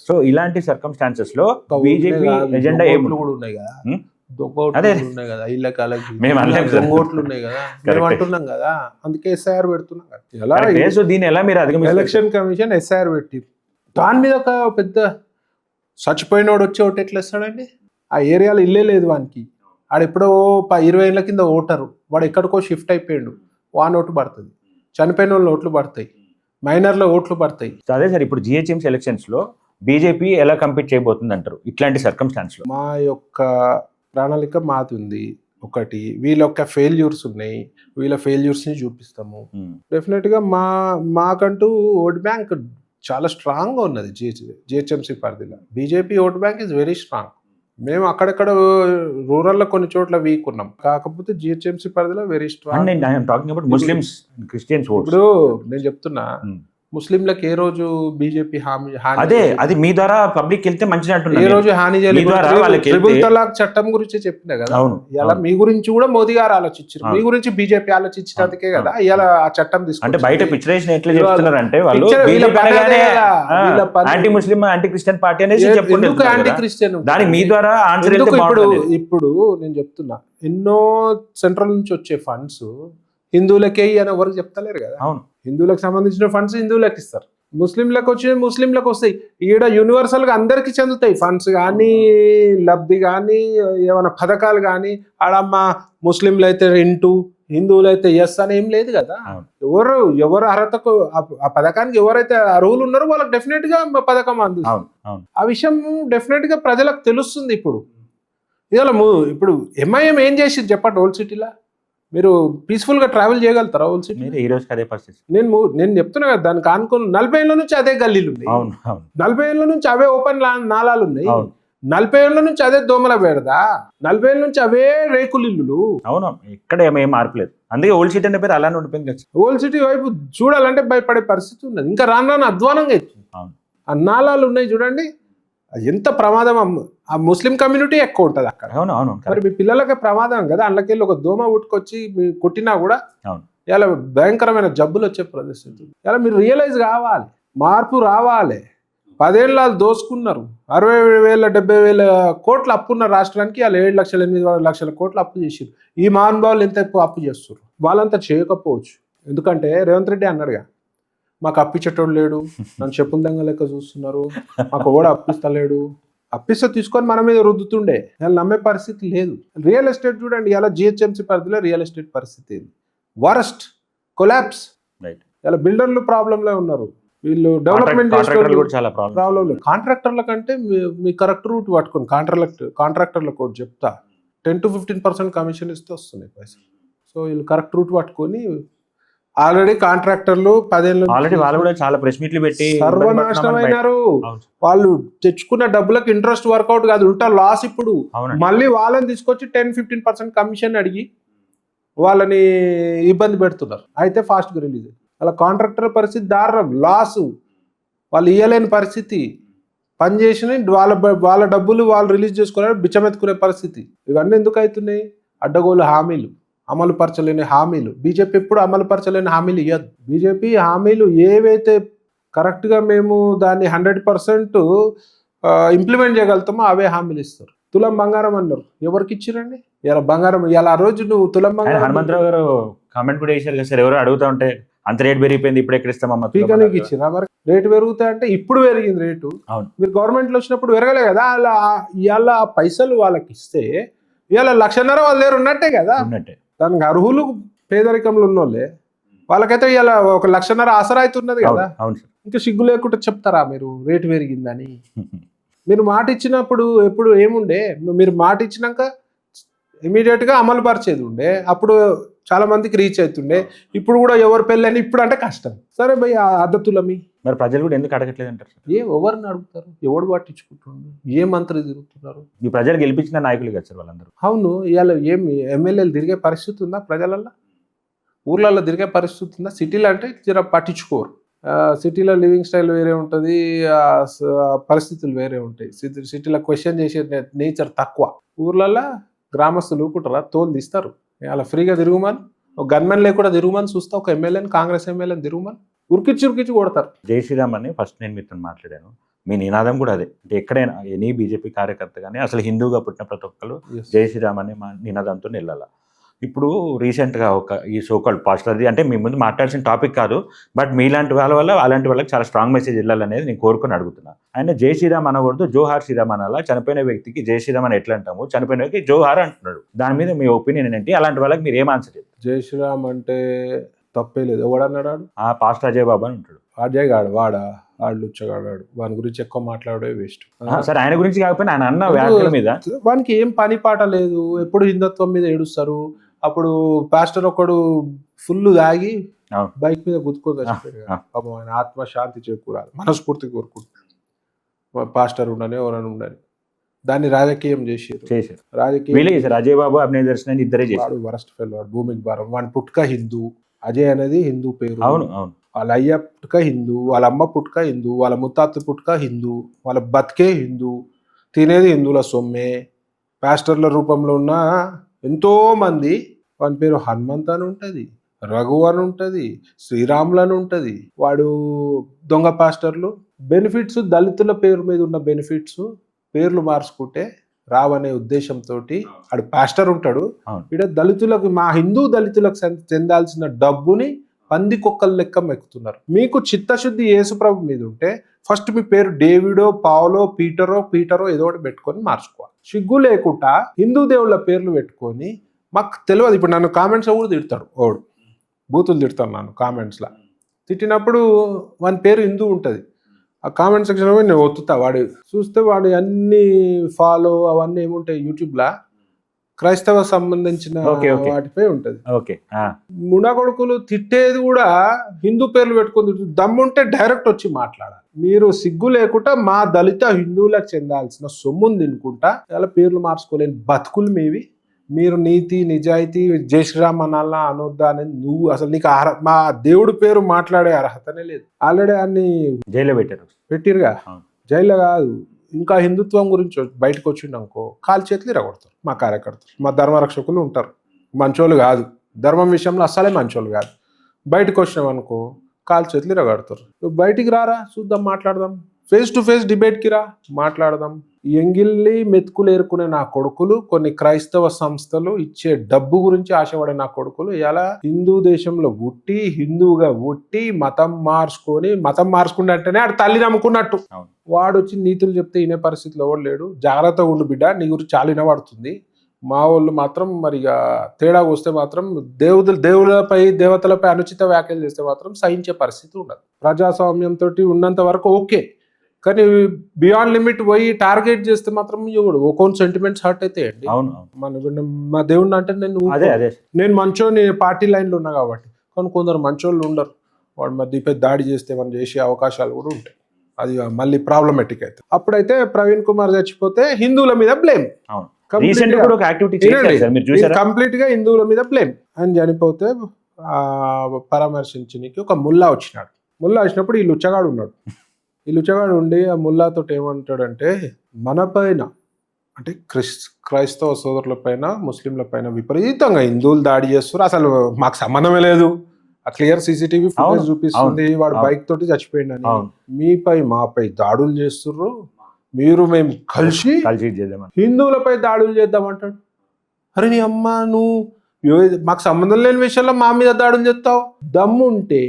[SPEAKER 1] సో ఇలాంటి సర్కమ్స్టాన్సెస్ లో బీజేపీ ఎజెండా ఏమి
[SPEAKER 2] కూడా ఉన్నాయి కదా, ఉన్నాయి కదా, ఇళ్ళ కాలకి దొంగోట్లు ఉన్నాయి కదా, మేము అంటున్నాం కదా, అందుకే ఎస్ఐఆర్ పెడుతున్నాం కదా.
[SPEAKER 1] సో దీన్ని ఎలా మీరు అధిగమిస్తారు?
[SPEAKER 2] ఎలక్షన్ కమిషన్ ఎస్ఐఆర్ పెట్టి దాని మీద ఒక పెద్ద చచ్చిపోయినోడు వచ్చి ఓటు ఎట్లా ఇస్తాడండి? ఆ ఏరియాలో ఇల్లే లేదు వానికి, ఆడు ఎప్పుడో 20 ఏళ్ళ కింద ఓటరు, వాడు ఎక్కడికో షిఫ్ట్ అయిపోయాడు, వాన్ ఓటు పడుతుంది, చనిపోయిన వాళ్ళు ఓట్లు పడతాయి, మైనర్లో ఓట్లు పడతాయి.
[SPEAKER 1] అదే సార్, ఇప్పుడు జిహెచ్ఎంసీ ఎలక్షన్స్ లో బీజేపీ ఎలా కంపీట్ చేయబోతుంది అంటారు ఇట్లాంటి సర్కమ్స్టాన్స్ లో?
[SPEAKER 2] మా యొక్క ప్రణాళిక మాది ఉంది. ఒకటి, వీళ్ళ యొక్క ఫెయిల్యూర్స్ ఉన్నాయి, వీళ్ళ ఫెయిల్యూర్స్ని చూపిస్తాము. డెఫినెట్గా మాకంటూ ఓట్ బ్యాంక్ చాలా స్ట్రాంగ్గా ఉన్నది జిహెచ్ఎంసీ పరిధిలో. BJP vote bank is very strong. మేము అక్కడక్కడ రూరల్లో కొన్ని చోట్ల వీక్ ఉన్నాం, కాకపోతే జిహెచ్ఎంసీ పరిధిలో వెరీ స్ట్రాంగ్.
[SPEAKER 1] Muslims, Christians.
[SPEAKER 2] ఇప్పుడు నేను చెప్తున్నా, ముస్లింలకు ఏ రోజు బీజేపీ హామీ
[SPEAKER 1] అదే
[SPEAKER 2] చేసింది?
[SPEAKER 1] అది మీ ద్వారా పబ్లిక్ వెళ్తే మంచిది
[SPEAKER 2] ఏ
[SPEAKER 1] అంటున్నాను
[SPEAKER 2] రోజు హాని
[SPEAKER 1] మీ ద్వారా వాళ్ళకి
[SPEAKER 2] ట్రిపుల్
[SPEAKER 1] వెళ్తే-
[SPEAKER 2] తలాక్ చట్టం గురించి చెప్పిన కదా.
[SPEAKER 1] అవును
[SPEAKER 2] ఇలా
[SPEAKER 1] అవును.
[SPEAKER 2] మీ గురించి కూడా మోదీ గారు ఆలోచించారు, మీ
[SPEAKER 1] అవును.
[SPEAKER 2] గురించి బీజేపీ ఆలోచించినందుకే
[SPEAKER 1] అవును.
[SPEAKER 2] కదా ఇలా ఆ చట్టం
[SPEAKER 1] అంటే
[SPEAKER 2] తీసుకుంటే
[SPEAKER 1] బయట పిక్చరేషన్ ఎట్లా
[SPEAKER 2] ఇవాళ
[SPEAKER 1] చెప్తున్నారు అంటే వాళ్ళు
[SPEAKER 2] picture వీళ్ళ
[SPEAKER 1] బీజేపీ
[SPEAKER 2] పని
[SPEAKER 1] అనగానే
[SPEAKER 2] అదే కదా, వీళ్ళ పని.
[SPEAKER 1] యాంటీ ముస్లిం యాంటీ క్రిస్టియన్ పార్టీ అనేసి
[SPEAKER 2] ఎందుకు
[SPEAKER 1] చెప్పుకుంటున్నారు
[SPEAKER 2] యాంటీ
[SPEAKER 1] కదా.
[SPEAKER 2] క్రిస్టియన్
[SPEAKER 1] దానికి మీ ద్వారా ఆన్సర్
[SPEAKER 2] ఎందుకు
[SPEAKER 1] వెళ్తే
[SPEAKER 2] ఇప్పుడు
[SPEAKER 1] బాగుంటుంది.
[SPEAKER 2] ఇప్పుడు నేను చెప్తున్నా, ఎన్నో సెంట్రల్ నుంచి వచ్చే ఫండ్స్ హిందువులకే అని ఎవరికి చెప్తలేరు కదా.
[SPEAKER 1] అవును
[SPEAKER 2] హిందువులకు సంబంధించిన ఫండ్స్ హిందువులకు ఇస్తారు, ముస్లింలకు వచ్చి ముస్లింలకు వస్తాయి. ఈడ యూనివర్సల్ గా అందరికి చెందుతాయి ఫండ్స్ కానీ లబ్ధి కానీ ఏమైనా పథకాలు కానీ. ఆడమ్మ ముస్లింలు అయితే ఇంటూ హిందువులు అయితే ఎస్ అని ఏం లేదు కదా.
[SPEAKER 1] అవును.
[SPEAKER 2] ఎవరు అర్హతకు ఆ పథకానికి ఎవరైతే అర్హులు ఉన్నారో వాళ్ళకి డెఫినెట్ గా పథకం అందుతుంది.
[SPEAKER 1] అవును అవును
[SPEAKER 2] ఆ విషయం డెఫినెట్ గా ప్రజలకు తెలుస్తుంది. ఇవాళ ఇప్పుడు ఎంఐఎం ఏం చేసింది చెప్పండి ఓల్డ్ సిటీలో? మీరు పీస్ఫుల్ గా ట్రావెల్ చేయగలుగుతారా ఓల్డ్ సిటీ?
[SPEAKER 1] మీరు ఈ రోజుకి అదే పరిస్థితి.
[SPEAKER 2] నేను చెప్తున్నా కదా, దానికి ఆనుకుని 40 ఏళ్ళ నుంచి అదే గల్లీలు ఉన్నాయి,
[SPEAKER 1] అవును అవును
[SPEAKER 2] 40 ఏళ్ళ నుంచి అవే ఓపెన్ నాలాలు ఉన్నాయి,
[SPEAKER 1] అవును
[SPEAKER 2] 40 ఏళ్ళ నుంచి అదే దోమల బెడదా, 40 ఏళ్ళ నుంచి అవే రేకులు ఇల్లులు.
[SPEAKER 1] అవును ఇక్కడ ఏం మార్పులేదు. అందుకే ఓల్డ్ సిటీ అనే పేరు అలానే ఉండిపోయింది కదా.
[SPEAKER 2] ఓల్డ్ సిటీ వైపు చూడాలంటే భయపడే పరిస్థితి ఉన్నది. ఇంకా రాను రాను అధ్వానంగా అవుతుంది.
[SPEAKER 1] అవును.
[SPEAKER 2] ఆ నాలాలు ఉన్నాయి చూడండి, అది ఎంత ప్రమాదం. ఆ ముస్లిం కమ్యూనిటీ ఎక్కువ ఉంటుంది అక్కడ.
[SPEAKER 1] అవును అవును
[SPEAKER 2] మరి మీ పిల్లలకి ప్రమాదం కదా, అందులోకెళ్ళి ఒక దోమ ఉట్టుకొచ్చి కొట్టినా కూడా
[SPEAKER 1] అవును.
[SPEAKER 2] ఇలా భయంకరమైన జబ్బులు వచ్చే పరిస్థితి. ఇలా మీరు రియలైజ్ కావాలి, మార్పు రావాలి. 10 ఏళ్ళు వాళ్ళు దోసుకున్నారు, 60,000 70,000 కోట్ల అప్పున్న రాష్ట్రానికి వాళ్ళు 7 లక్షల 8 లక్షల కోట్లు అప్పు చేసారు. ఈ మహానుభావులు ఎంత అప్పు చేస్తారు? వాళ్ళంతా చేయకపోవచ్చు. ఎందుకంటే రేవంత్ రెడ్డి అన్నాడుగా, మాకు అప్పిచ్చేటోడు లేడు, నన్ను చెప్పుల దొంగ లెక్క చూస్తున్నారు, మాకు కూడా అప్పిస్తలేడు. అప్పిస్తే తీసుకొని మన మీద రుద్దుతుండే, వాళ్ళు నమ్మే పరిస్థితి లేదు. రియల్ ఎస్టేట్ చూడండి, ఇలా జిహెచ్ఎంసీ పరిధిలో రియల్ ఎస్టేట్ పరిస్థితి ఏంది? Worst collapse.
[SPEAKER 1] రైట్.
[SPEAKER 2] ఇలా బిల్డర్లు ప్రాబ్లంలో ఉన్నారు, వీళ్ళు డెవలప్మెంట్
[SPEAKER 1] కాంట్రాక్టర్లు కూడా చాలా
[SPEAKER 2] ప్రాబ్లం లేదు. కాంట్రాక్టర్ల కంటే మీ కరెక్ట్ రూట్ పట్టుకొని కాంట్రాక్టర్ల కూడా చెప్తా 10 to 15% కమిషన్ ఇస్తే వస్తున్నాయి పైసలు. సో వీళ్ళు కరెక్ట్ రూట్ పట్టుకొని ఆల్రెడీ కాంట్రాక్టర్లు 10 ఏళ్ళ
[SPEAKER 1] ఆల్రెడీ వాళ్ళు కూడా చాలా ప్రెస్ మీట్లు పెట్టి
[SPEAKER 2] సర్వనాశనం అయినారు.
[SPEAKER 1] అవును.
[SPEAKER 2] వాళ్ళు తెచ్చుకున్న డబ్బులకు ఇంట్రెస్ట్ వర్కౌట్ కాదు, ఉల్టా లాస్. ఇప్పుడు
[SPEAKER 1] అవునండి.
[SPEAKER 2] మళ్ళీ వాళ్ళని తీసుకొచ్చి 10-15% కమిషన్ అడిగి వాళ్ళని ఇబ్బంది పెడుతున్నారు. అయితే ఫాస్ట్ గా రిలీజ్ అలా కాంట్రాక్టర్ పరిస్థితి దారుణం, లాసు. వాళ్ళు ఇయ్యలేని పరిస్థితి, పని చేసిన వాళ్ళ డబ్బులు వాళ్ళు రిలీజ్ చేసుకోవాలని బిచ్చమెత్తుకునే పరిస్థితి. ఇవన్నీ ఎందుకు అవుతున్నాయి? అడ్డగోలు హామీలు, అమలు పరచలేని హామీలు. బీజేపీ ఎప్పుడు అమలు పరచలేని హామీలు ఇవ్వదు. బీజేపీ హామీలు ఏవైతే కరెక్ట్గా మేము దాన్ని 100% ఇంప్లిమెంట్ చేయగలుగుతామో అవే హామీలు ఇస్తారు. తులం బంగారం అన్నారు, ఎవరికి ఇచ్చిరండి? ఇలా బంగారం ఇలా ఆ రోజు నువ్వు తులం బంగారం
[SPEAKER 1] హనుమంతరావు గారు కామెంట్ కూడా చేశారు కదా సార్, ఎవరు అడుగుతా ఉంటే అంత రేట్ పెరిగిపోయింది ఇప్పుడు ఎక్కడ ఇస్తామమ్మా
[SPEAKER 2] పీకనీకి ఇచ్చిరా? మరి రేటు పెరుగుతాయి అంటే ఇప్పుడు పెరిగింది రేటు.
[SPEAKER 1] అవును.
[SPEAKER 2] మీరు గవర్నమెంట్లో వచ్చినప్పుడు పెరగలే కదా. అలా ఇవాళ పైసలు వాళ్ళకి ఇస్తే ఇవాళ 1,50,000 వాళ్ళ దగ్గర ఉన్నట్టే కదా.
[SPEAKER 1] ఉన్నట్టే.
[SPEAKER 2] దానికి అర్హులు పేదరికంలో ఉన్నోళ్ళే, వాళ్ళకైతే ఇలా 1,50,000 ఆసరా అవుతున్నది కదా.
[SPEAKER 1] అవును సార్.
[SPEAKER 2] ఇంకా సిగ్గు లేకుండా చెప్తారా మీరు రేటు పెరిగిందని? మీరు మాట ఇచ్చినప్పుడు ఎప్పుడు ఏముండే, మీరు మాట ఇచ్చినాక ఇమీడియట్ గా అమలు పరిచేది ఉండే, అప్పుడు చాలా మందికి రీచ్ అవుతుండే. ఇప్పుడు కూడా ఎవరు పెళ్ళని ఇప్పుడు అంటే కష్టం. సరే భయ్ అద్దతులమి,
[SPEAKER 1] మరి ప్రజలు కూడా ఎందుకు అడగట్లేదు అంటారు?
[SPEAKER 2] ఎవరిని అడుగుతారు? ఎవడు పట్టించుకుంటుండ్రు? ఏ మంత్రి తిరుగుతున్నారు?
[SPEAKER 1] ఈ ప్రజలు గెలిపించిన నాయకులు కదా సార్ వాళ్ళందరూ.
[SPEAKER 2] అవును, ఇవాళ ఏం ఎమ్మెల్యేలు తిరిగే పరిస్థితి ఉందా ప్రజలల్లో? ఊర్లలో తిరిగే పరిస్థితి ఉందా? సిటీలో అంటే జర పట్టించుకోరు. సిటీలో లివింగ్ స్టైల్ వేరే ఉంటుంది, పరిస్థితులు వేరే ఉంటాయి. సిటీలో క్వశ్చన్ చేసే నేచర్ తక్కువ. ఊర్లలో గ్రామస్తులు ఊకుంటారా? తోలు తీస్తారు. అలా ఫ్రీగా తిరుగుమని, ఒక గన్మెన్ లేకుండా తిరుగుమని చూస్తా, ఒక ఎమ్మెల్యేని కాంగ్రెస్ ఎమ్మెల్యేని తిరుగుమని ఉరికిచ్చి కొడతారు.
[SPEAKER 1] జై శ్రీరామ్ అని ఫస్ట్ నేను మీతో మాట్లాడాను. మీ నినాదం కూడా అదే. అంటే ఎక్కడైనా ఎనీ బీజేపీ కార్యకర్త కానీ అసలు హిందూగా పుట్టిన ప్రతి ఒక్కరు జై శ్రీరామ్ అనే మా నినాదంతో వెళ్ళాలి. ఇప్పుడు రీసెంట్గా ఈ సోకాల్డ్ పాస్టర్, అది అంటే మీ ముందు మాట్లాడాల్సిన టాపిక్ కాదు, బట్ మీలాంటి వాళ్ళ వల్ల అలాంటి వాళ్ళకి చాలా స్ట్రాంగ్ మెసేజ్ వెళ్ళాలనేది నేను కోరుకొని అడుగుతున్నా. ఆయన జై శ్రీరామ్ అనకూడదు, జోహార్ శ్రీరామ్ అనాలా. చనిపోయిన వ్యక్తికి జై శ్రీరామ్ అని ఎట్లా అంటాము, చనిపోయిన వ్యక్తికి జోహార్ అంటున్నాడు. దాని మీద మీ ఒపీనియన్ ఏంటి? అలాంటి వాళ్ళకి మీరు ఏం ఆన్సర్ చెప్తారు?
[SPEAKER 2] జై శ్రీరామ్ అంటే తప్పే లేదు. ఎవడన్నాడు?
[SPEAKER 1] ఆ పాస్టర్ అజయ్ బాబు అని ఉంటాడు.
[SPEAKER 2] అజయ్ గాడు వాడు లుచ్చగాడాడు, వాని గురించి ఎక్కువ మాట్లాడే వేస్ట్.
[SPEAKER 1] సరే, ఆయన గురించి కాకపోయినా ఆయన అన్న వ్యాఖ్యల మీద
[SPEAKER 2] వానికి ఏం పని పాట లేదు, ఎప్పుడు హిందుత్వం మీద ఏడుస్తారు. అప్పుడు పాస్టర్ ఒకడు ఫుల్ తాగి బైక్ మీద గుద్దుకొని చచ్చిపోయాడు. పాపం ఆయన ఆత్మ శాంతి చేకూరాలి, మనస్ఫూర్తి కోరుకుంటున్నాడు. పాస్టర్ ఉండని ఎవరైనా ఉండని, దాన్ని రాజకీయం చేసారు. రాజకీయం
[SPEAKER 1] అజయ్ బాబు అభినయ్ దర్శన్ ఇద్దరే చేశారు.
[SPEAKER 2] వరస్ట్ ఫెల్, వాడు భూమికి భారం, వాడి పుట్టుక హిందూ, అజయ్ అనేది హిందూ పేరు.
[SPEAKER 1] అవును అవును
[SPEAKER 2] వాళ్ళ అయ్య పుట్టుక హిందూ, వాళ్ళ అమ్మ పుట్టుక హిందూ, వాళ్ళ ముత్తాత పుట్టుక హిందూ, వాళ్ళ బతికే హిందూ, తినేది హిందువుల సొమ్మే. పాస్టర్ల రూపంలో ఉన్న ఎంతో మంది, వాని పేరు హనుమంత్ అని ఉంటుంది, రఘు అని ఉంటుంది, శ్రీరాములు అని ఉంటుంది. వాడు దొంగ పాస్టర్లు. బెనిఫిట్స్ దళితుల పేరు మీద ఉన్న బెనిఫిట్స్ పేర్లు మార్చుకుంటే రావనే ఉద్దేశంతో ఆడు పాస్టర్ ఉంటాడు.
[SPEAKER 1] అవును.
[SPEAKER 2] ఇక్కడ దళితులకు, మా హిందూ దళితులకు చెందాల్సిన డబ్బుని పంది కుక్కల లెక్క మెక్కుతున్నారు. మీకు చిత్తశుద్ధి యేసుప్రభు మీద ఉంటే ఫస్ట్ మీ పేరు డేవిడో, పావులో, పీటరో ఏదో ఒకటి పెట్టుకొని మార్చుకోవాలి. సిగ్గు లేకుండా హిందూ దేవుళ్ళ పేర్లు పెట్టుకొని మాకు తెలియదు. ఇప్పుడు నన్ను కామెంట్స్లో కూడా తిడతాడు ఓడు, బూతులు తిడతాను నన్ను కామెంట్స్లో. తిట్టినప్పుడు వాని పేరు హిందూ ఉంటుంది, ఆ కామెంట్ సెక్షన్లో నేను ఒత్తుతా. వాడు చూస్తే వాడు అన్ని ఫాలో అవన్నీ ఏముంటాయి యూట్యూబ్లో క్రైస్తవ సంబంధించిన వాటిపై ఉంటుంది.
[SPEAKER 1] ఓకే.
[SPEAKER 2] ముడా కొడుకులు తిట్టేది కూడా హిందూ పేర్లు పెట్టుకుని దమ్ముంటే డైరెక్ట్ వచ్చి మాట్లాడాలి. మీరు సిగ్గు లేకుండా మా దళిత హిందువులకు చెందాల్సిన సొమ్మును తినుకుంటా ఇలా పేర్లు మార్చుకోలేని బతుకులు మీవి. మీరు నీతి నిజాయితీ జై శ్రీరామ్ అనాలా అనొద్దా అనేది నువ్వు అసలు నీకు మా దేవుడి పేరు మాట్లాడే అర్హతనే లేదు. ఆల్రెడీ అన్ని
[SPEAKER 1] జైల్లో పెట్టిరుగా.
[SPEAKER 2] జైల్లో కాదు, ఇంకా హిందుత్వం గురించి బయటకు వచ్చిండు అనుకో కాలు చేతులు ఇరగొడతారు మా కార్యకర్తలు. మా ధర్మరక్షకులు ఉంటారు, మంచోళ్ళు కాదు, ధర్మం విషయంలో అస్సలే మంచోళ్ళు కాదు. బయటకు వచ్చినాం అనుకో కాలు చేతులు ఇరగొడతారు. నువ్వు బయటికి రారా, చూద్దాం, మాట్లాడదాం, ఫేస్ టు ఫేస్ డిబేట్కి రా, మాట్లాడదాం. ఎంగిల్లి మెతుకులు ఏరుకునే నా కొడుకులు, కొన్ని క్రైస్తవ సంస్థలు ఇచ్చే డబ్బు గురించి ఆశపడే నా కొడుకులు ఇలా హిందూ దేశంలో పుట్టి హిందువుగా పుట్టి మతం మార్చుకుంటే అంటేనే ఆడు తల్లి నమ్ముకున్నట్టు. వాడు వచ్చి నీతులు చెప్తే వినే పరిస్థితిలో ఎవడు లేడు. జాగ్రత్తగా ఉండు బిడ్డ, నీ గురించి చాలా వినబడుతుంది. మా వాళ్ళు మాత్రం మరి తేడా వస్తే మాత్రం దేవతలపై అనుచిత వ్యాఖ్యలు చేస్తే మాత్రం సహించే పరిస్థితి ఉండదు. ప్రజాస్వామ్యంతో ఉన్నంత వరకు ఓకే, కానీ బియాండ్ లిమిట్ పోయి టార్గెట్ చేస్తే మాత్రం ఒక్కొక్క సెంటిమెంట్స్ హర్ట్ అయితే అండి. మా దేవుడిని అంటే నేను మంచోని పార్టీ లైన్లో ఉన్నా కాబట్టి, కానీ కొందరు మంచోళ్ళు ఉండరు. వాడు మధ్యపై దాడి చేస్తే మనం చేసే అవకాశాలు కూడా ఉంటాయి. అది మళ్ళీ ప్రాబ్లమేటిక్ అయితే. అప్పుడైతే ప్రవీణ్ కుమార్ చచ్చిపోతే హిందువుల మీద బ్లేమ్, కంప్లీట్ గా హిందువుల మీద బ్లేమ్. అని చనిపోతే పరామర్శించడానికి ఒక ముల్లా వచ్చినాడు. ముల్లా వచ్చినప్పుడు ఈ లుచ్చగాడు ఉన్నాడు. ఈ లుచ్చగాడు ఉండి ఆ ముల్లాతో ఏమంటాడంటే, మన పైన అంటే క్రైస్తవ సోదరుల పైన ముస్లింల పైన విపరీతంగా హిందువులు దాడి చేస్తారు, అసలు మాకు సంబంధమే లేదు, ఆ క్లియర్ సీసీటీవీ ఫుటేజ్ చూపిస్తుంది, వాడు బైక్ తోటి చచ్చిపోయిందని, మీపై మాపై దాడులు చేస్తుర్రు, మేము కలిసి హిందువులపై దాడులు చేద్దామంటాడు. అరే నీ అమ్మ, నువ్వు మాకు సంబంధం లేని విషయంలో మా మీద దాడులు చేస్తావు. దమ్ము ఉంటే,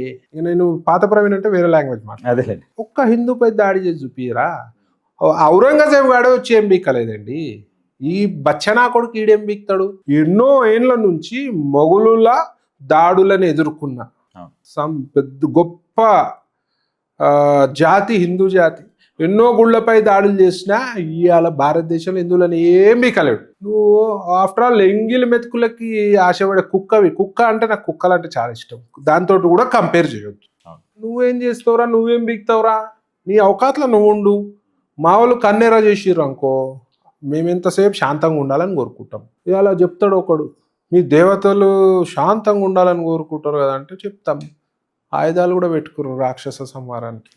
[SPEAKER 2] నేను పాత ప్రవీణ్ అంటే వేరే లాంగ్వేజ్ మాట్లాడలేదు, ఒక్క హిందూపై దాడి చేసి చూపిరా. ఔరంగజేబు గాడే వచ్చి ఏం బీక్కలేదండి, ఈ బచ్చనా కొడుకు ఈడేం బీక్తాడు. ఎన్నో ఏండ్ల నుంచి మొఘలుల దాడులను ఎదుర్కొన్న పెద్ద గొప్ప జాతి హిందూ జాతి. ఎన్నో గుళ్ళపై దాడులు చేసినా ఇవాళ భారతదేశంలో హిందువులను ఏమీ కలడు. నువ్వు ఆఫ్టర్ ఆల్ ఎంగిలి మెతుకులకి ఆశపడే కుక్క అంటే నాకు కుక్కలు అంటే చాలా ఇష్టం, దాంతో కూడా కంపేర్ చేయొద్దు. నువ్వేం చేస్తావురా, నువ్వేం బీక్తావురా, నీ అవకాశంలో నువ్వు ఉండు. మా వాళ్ళు కన్నెరా చేసిర్రు అనుకో, మేము ఎంతసేపు శాంతంగా ఉండాలని కోరుకుంటాం. ఇవాళ చెప్తాడు ఒకడు, మీ దేవతలు శాంతంగా ఉండాలని కోరుకుంటారు కదా అంటే చెప్తాం. ఆయుధాలు కూడా పెట్టుకున్నారు రాక్షస సంహారానికి,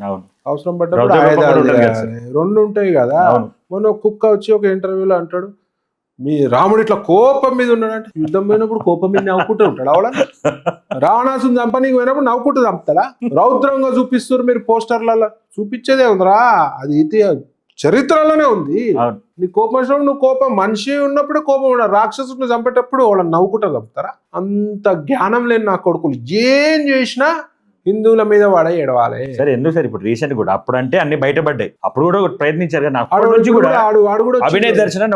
[SPEAKER 2] అవసరం పడ్డప్పుడు ఆయుధాలు రెండు ఉంటాయి కదా. మొన్న కుక్క వచ్చి ఒక ఇంటర్వ్యూలో అంటాడు, మీ రాముడు ఇట్లా కోపం మీద ఉన్నాడంటే, యుద్ధం పోయినప్పుడు కోపం మీద నవ్వుకుంటూ ఉంటాడు. అవలా రావణాసుని చంపనీకి పోయినప్పుడు నవ్వుకుంటూ చంపుతాడా? రౌద్రంగా చూపిస్తారు మీరు పోస్టర్లలో, చూపించేదే ఉందిరా, అది చరిత్రలోనే ఉంది. నీ కోపం వచ్చినప్పుడు నువ్వు కోపం, మనిషి ఉన్నప్పుడే కోపం ఉండాలి. రాక్షసుని చంపేటప్పుడు వాళ్ళని నవ్వుకుంటా చంపుతారా? అంత జ్ఞానం లేని నా కొడుకులు ఏం చేసినా హిందువుల మీద వాడ ఏడవాలి.
[SPEAKER 1] సరే, ఎందుకు సార్ ఇప్పుడు రీసెంట్ కూడా అప్పుడు అంటే అన్ని బయటపడ్డాయి, అప్పుడు కూడా ప్రయత్నించారు కదా. అభినయ దర్శన్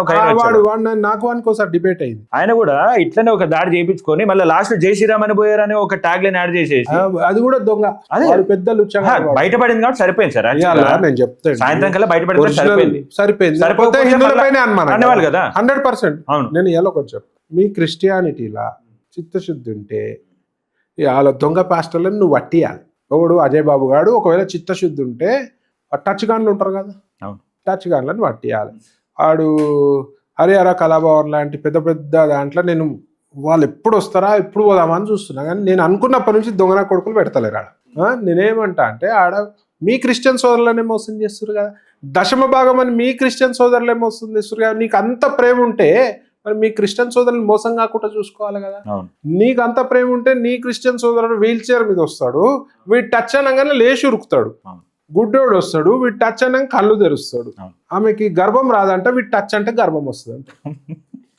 [SPEAKER 2] నాకు వానికోసారి డిబేట్ అయింది.
[SPEAKER 1] ఆయన కూడా ఇట్లనే ఒక దాడి చేయించుకొని మళ్ళీ లాస్ట్ జై శ్రీరామ్ అని పోయారని ఒక ట్యాగ్ లైన్ యాడ్ చేసేసి,
[SPEAKER 2] అది కూడా దొంగ, అదే పెద్ద
[SPEAKER 1] బయటపడింది కాబట్టి సరిపోయింది సార్.
[SPEAKER 2] నేను చెప్తాను,
[SPEAKER 1] సాయంత్రం కల్లా బయటపడింది, సరిపోయింది.
[SPEAKER 2] సరిపోతే హిందువులపైనే
[SPEAKER 1] అనేవాళ్ళు కదా
[SPEAKER 2] 100%. నేను ఎలా కొంచెం మీ క్రిస్టియానిటీలా చిత్తశుద్ధి ఉంటే వాళ్ళ దొంగ పాస్టర్లను నువ్వు వట్టియాలి. ఒకడు అజయ్ బాబు గాడు ఒకవేళ చిత్తశుద్ధి ఉంటే టచ్ గాన్లు ఉంటారు కదా, టచ్ గాన్లను వట్టియాలి. వాడు హరిహర కళాభవన్ లాంటి పెద్ద పెద్ద దాంట్లో నేను వాళ్ళు ఎప్పుడు వస్తారా ఎప్పుడు పోదామా అని చూస్తున్నా, కానీ నేను అనుకున్నప్పటి నుంచి దొంగన కొడుకులు పెడతలేరు ఆడ. నేనేమంటా అంటే ఆడ మీ క్రిస్టియన్ సోదరులనే మోసం చేస్తారు కదా, దశమ భాగం అని మీ క్రిస్టియన్ సోదరులే మోసం చేస్తారు కదా. నీకు అంత ప్రేమ ఉంటే మరి మీ క్రిస్టియన్ సోదరులను మోసం కాకుండా చూసుకోవాలి కదా. నీకు అంత ప్రేమ ఉంటే నీ క్రిస్టియన్ సోదరుడు వీల్ చైర్ మీద వస్తాడు, వీడు టచ్ అనగానే లేచి ఉరుకుతాడు. గుడ్డోడు వస్తాడు, వీడు టచ్ అనగా కళ్ళు తెరుస్తాడు. ఆమెకి గర్భం రాదంట, వీడు టచ్ అంటే గర్భం వస్తుంది అంట.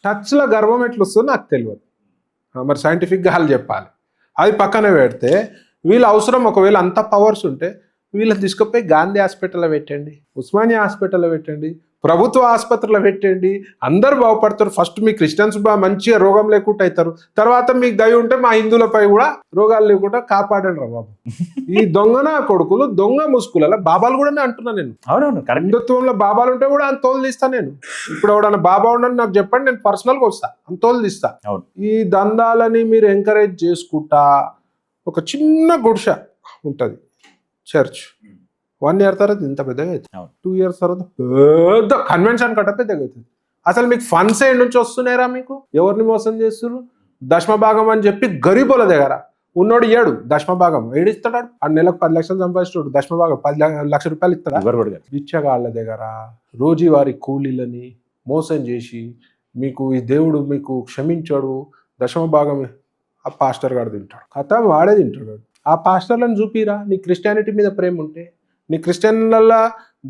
[SPEAKER 2] టచ్లో గర్భం ఎట్లా వస్తుందో నాకు తెలియదు, మరి సైంటిఫిక్గా వాళ్ళు చెప్పాలి. అది పక్కన పెడితే వీళ్ళ అవసరం ఒకవేళ అంత పవర్స్ ఉంటే వీళ్ళని తీసుకుపోయి గాంధీ హాస్పిటల్లో పెట్టండి, ఉస్మానియా హాస్పిటల్లో పెట్టండి, ప్రభుత్వ ఆసుపత్రిలో పెట్టండి, అందరు బాగుపడతారు. ఫస్ట్ మీ క్రిస్టియన్స్ మంచిగా రోగం లేకుండా అవుతారు, తర్వాత మీకు దయ ఉంటే మా హిందువులపై కూడా రోగాలు లేకుండా కాపాడండి రా బాబు. ఈ దొంగన కొడుకులు దొంగ ముసుగుల బాబాలు కూడా అంటున్నా నేను.
[SPEAKER 1] అవునవును,
[SPEAKER 2] హిందుత్వంలో బాబాలు ఉంటే కూడా అంత తోలు తీస్తా నేను. ఇప్పుడు ఎవడన్నా బాబా ఉండని నాకు చెప్పండి, నేను పర్సనల్గా వస్తా, అంత తోలు తీస్తా. ఈ దందాలని మీరు ఎంకరేజ్ చేసుకుంటా ఒక చిన్న గుడిస ఉంటుంది చర్చ్, 1 year తర్వాత ఇంత పెద్దగా అవుతుంది, 2 years తర్వాత పెద్ద కన్వెన్షన్ కట్ట పెద్దగా అవుతుంది. అసలు మీకు ఫండ్స్ ఏ నుంచి వస్తున్నాయిరా? మీకు ఎవరిని మోసం చేస్తున్నారు? దశమ భాగం అని చెప్పి గరీబుల దగ్గర ఉన్నోడు ఏడు దశమ భాగం ఏడిస్తాడు. ఆ నెలకు 10 లక్షలు సంపాదిస్తాడు, దశమ భాగం 10 లక్షల రూపాయలు ఇస్తాడు. బిచ్చగాళ్ళ దగ్గర రోజువారీ కూలీలని మోసం చేసి మీకు ఈ దేవుడు మీకు క్షమించాడు, దశమ భాగం ఆ పాస్టర్ గారు తింటాడు, కథ వాడే తింటాడు. ఆ పాస్టర్లను చూపిరా నీ క్రిస్టియానిటీ మీద ప్రేమ ఉంటే. నీ క్రిస్టియన్ల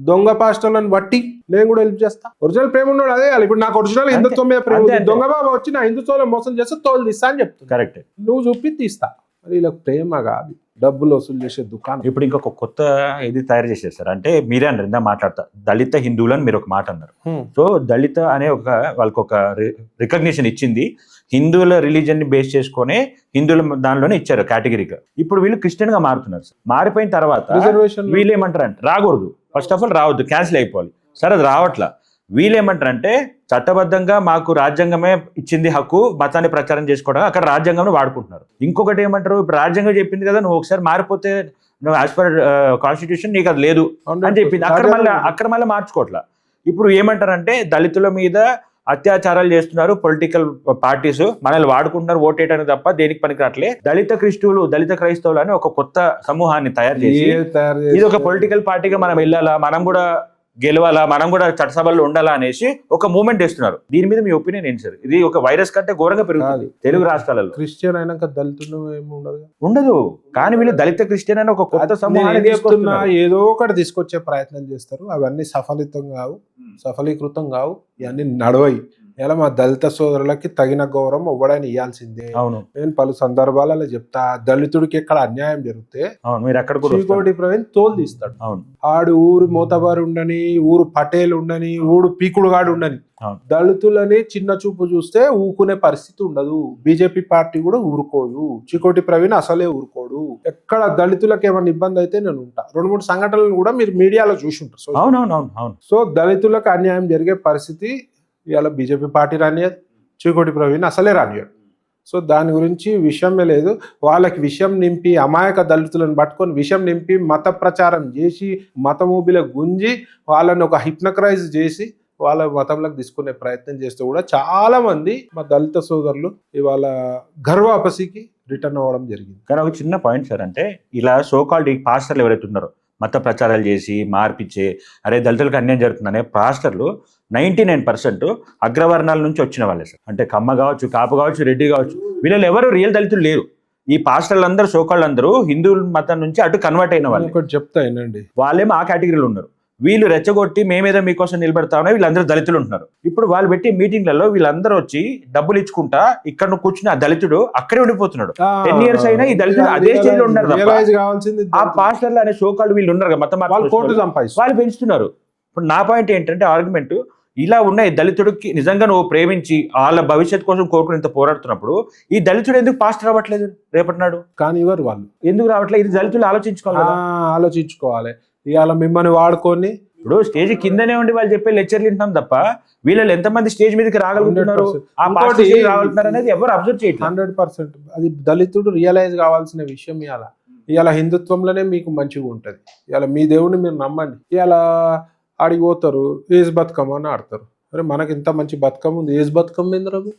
[SPEAKER 2] దొంగ పాస్టర్లను బట్టి నేను కూడా హెల్ప్ చేస్తా. ఒరిజినల్ ప్రేమ ఉన్నాడు అదే. ఇప్పుడు నాకు ఒరిజినల్ హిందుత్వం మీద ప్రేమ, దొంగ బాబా వచ్చి నా హిందుత్వంలో మోసం చేస్తే తోలు తీస్తా అని చెప్తాను.
[SPEAKER 1] కరెక్ట్,
[SPEAKER 2] నువ్వు చూపి తీస్తా. మరి ఇలా ప్రేమ కాదు, డబ్బులు వసూలు చేసే దుకాణం.
[SPEAKER 1] ఇప్పుడు ఇంకొక కొత్త ఇది తయారు చేసేస్తారు. అంటే మీరే అన్నారు ఇందా మాట్లాడతా, దళిత హిందువులు అని మీరు ఒక మాట అన్నారు. సో దళిత అనే వాళ్ళకి ఒక రికగ్నిషన్ ఇచ్చింది, హిందువుల రిలీజన్ ని బేస్ చేసుకునే హిందువుల దానిలోనే ఇచ్చారు కేటగిరీగా. ఇప్పుడు వీళ్ళు క్రిస్టియన్ గా మారుతున్నారు. మారిపోయిన తర్వాత వీళ్ళు ఏమంటారు అంటే రాకూడదు, ఫస్ట్ ఆఫ్ ఆల్ రావద్దు, క్యాన్సిల్ అయిపోవాలి. సరే అది రావట్లా. వీళ్ళేమంటారంటే చట్టబద్ధంగా మాకు రాజ్యాంగమే ఇచ్చింది హక్కు మతాన్ని ప్రచారం చేసుకోవడం, అక్కడ రాజ్యాంగంలో వాడుకుంటున్నారు. ఇంకొకటి ఏమంటారు, ఇప్పుడు రాజ్యాంగం చెప్పింది కదా నువ్వు ఒకసారి మారిపోతే నువ్వు యాజ్ పర్ కాన్స్టిట్యూషన్ నీకు అది లేదు అని చెప్పింది, అక్కడ మళ్ళీ మార్చుకోవట్లా. ఇప్పుడు ఏమంటారంటే దళితుల మీద అత్యాచారాలు చేస్తున్నారు పొలిటికల్ పార్టీస్, మనల్ని వాడుకుంటున్నారు ఓటేయడానికి తప్ప దేనికి పనికి రావట్లే. దళిత క్రిస్టువులు దళిత క్రైస్తవులు అని ఒక కొత్త సమూహాన్ని తయారు చేసి ఇది ఒక పొలిటికల్ పార్టీగా మనం వెళ్ళాలా, మనం కూడా గెలవాలా, మనం కూడా చట్టసభల్లో ఉండాలా అనేసి ఒక మూవ్మెంట్ చేస్తున్నారు. దీని మీద మీ ఒపీనియన్ ఏంటి సార్? ఇది ఒక వైరస్ కంటే ఘోరంగా పెరుగుతుంది తెలుగు రాష్ట్రాలలో.
[SPEAKER 2] క్రిస్టియన్ అయినాక దళితులు
[SPEAKER 1] ఉండదు, కానీ వీళ్ళు దళిత క్రిస్టియన్ అని ఒక కొత్త సమూహాన్ని
[SPEAKER 2] ఏదో ఒకటి తీసుకొచ్చే ప్రయత్నం చేస్తారు. అవన్నీ సఫలీకృతం కావు, ఇవన్నీ నడవయి. ఇలా మా దళిత సోదరులకి తగిన గౌరవం ఎవడైనా ఇవ్వాల్సిందే.
[SPEAKER 1] అవును,
[SPEAKER 2] నేను పలు సందర్భాలలో చెప్తా, దళితుడికి ఎక్కడ అన్యాయం జరిగితే
[SPEAKER 1] శ్రీకోటి
[SPEAKER 2] ప్రవీణ్ తోలు తీస్తాడు. ఆడు ఊరు మోతబారు ఉండని, ఊరు పటేల్ ఉండని, ఊరు పీకుడుగాడు ఉండని, దళితులని చిన్న చూపు చూస్తే ఊకునే పరిస్థితి ఉండదు. బీజేపీ పార్టీ కూడా ఊరుకోదు, చికోటి ప్రవీణ్ అసలే ఊరుకోడు. ఎక్కడ దళితులకు ఏమైనా ఇబ్బంది అయితే నేను ఉంటా. 2-3 సంఘటనలు కూడా మీరు మీడియాలో చూసి ఉంటారు. సో దళితులకు అన్యాయం జరిగే పరిస్థితి ఇవాళ బీజేపీ పార్టీ రానియదు, చికోటి ప్రవీణ్ అసలే రానియడు. సో దాని గురించి విషయమే లేదు. వాళ్ళకి విషయం నింపి అమాయక దళితులను పట్టుకొని విషయం నింపి మత ప్రచారం చేసి మతమూబిలో గుంజి వాళ్ళని ఒక హిప్నక్రైజ్ చేసి వాళ్ళ మతంలోకి తీసుకునే ప్రయత్నం చేస్తే కూడా చాలా మంది మా దళిత సోదరులు ఇవాళ గర్వాపసికి రిటర్న్ అవ్వడం జరిగింది.
[SPEAKER 1] కానీ ఒక చిన్న పాయింట్ సార్, అంటే ఇలా సోకాల్డ్ ఈ పాస్టర్లు ఎవరైతే ఉన్నారో మత ప్రచారాలు చేసి మార్పిచ్చే అరే దళితులకు అన్యాయం జరుగుతుందనే పాస్టర్లు 99% అగ్రవర్ణాల నుంచి వచ్చిన వాళ్ళే సార్. అంటే కమ్మ కావచ్చు, కాపు కావచ్చు, రెడ్డి కావచ్చు, వీళ్ళు ఎవరు రియల్ దళితులు లేరు. ఈ పాస్టర్లు అందరూ సోకాళ్ళు అందరూ హిందూ మతం నుంచి అటు కన్వర్ట్ అయిన వాళ్ళు.
[SPEAKER 2] ఒకటి చెప్తానండి,
[SPEAKER 1] వాళ్ళేమో ఆ కేటగిరీలో ఉన్నారు. వీళ్ళు రెచ్చగొట్టి మేమేదో మీకోసం నిలబెడతామని వీళ్ళందరూ దళితులు ఉంటున్నారు. ఇప్పుడు వాళ్ళు పెట్టి మీటింగ్లలో వీళ్ళందరూ వచ్చి డబ్బులు ఇచ్చుకుంటా ఇక్కడ నువ్వు కూర్చుని ఆ దళితుడు అక్కడే ఉండిపోతున్నాడు. 10 years అయినా ఈ దళితుడు అదే స్టేజ్ లో ఉన్నారు. ఆ పాస్టర్లు అనే సోకాళ్ళు వీళ్ళు ఉన్నారు మతం వాళ్ళు పెంచుతున్నారు. ఇప్పుడు నా పాయింట్ ఏంటంటే ఆర్గ్యుమెంట్, ఇలా ఉన్న ఈ దళితుడికి నిజంగా నువ్వు ప్రేమించి వాళ్ళ భవిష్యత్తు కోసం కోరుకుని ఇంత పోరాడుతున్నప్పుడు ఈ దళితుడు ఎందుకు పాస్టర్ రావట్లేదు రేపటి నాడు?
[SPEAKER 2] కానీ ఇవ్వరు వాళ్ళు,
[SPEAKER 1] ఎందుకు రావట్లేదు? ఇది దళితులు
[SPEAKER 2] ఆలోచించుకోవాలి. ఇవాళ మిమ్మల్ని వాడుకొని
[SPEAKER 1] ఇప్పుడు స్టేజ్ కిందనే ఉండి వాళ్ళు చెప్పే లెక్చర్లు వింటాం తప్ప వీళ్ళు ఎంతమంది స్టేజ్ మీదకి రాగలుగుతున్నారు అనేది ఎవరు అబ్జర్వ్ చేయట్లేదు.
[SPEAKER 2] 100% అది దళితుడు రియలైజ్ కావాల్సిన విషయం. ఇవాళ హిందుత్వంలోనే మీకు మంచిగా ఉంటుంది. ఇవాళ మీ దేవుడిని మీరు నమ్మండి. ఇవాళ ఆడికి పోతారు, ఏజ్ బతుకమ్మ అని ఆడతారు. అరే మనకి ఇంత మంచి బతుకమ్మ ఉంది, ఏజ్ బతుకమ్మ ఏంది రవి?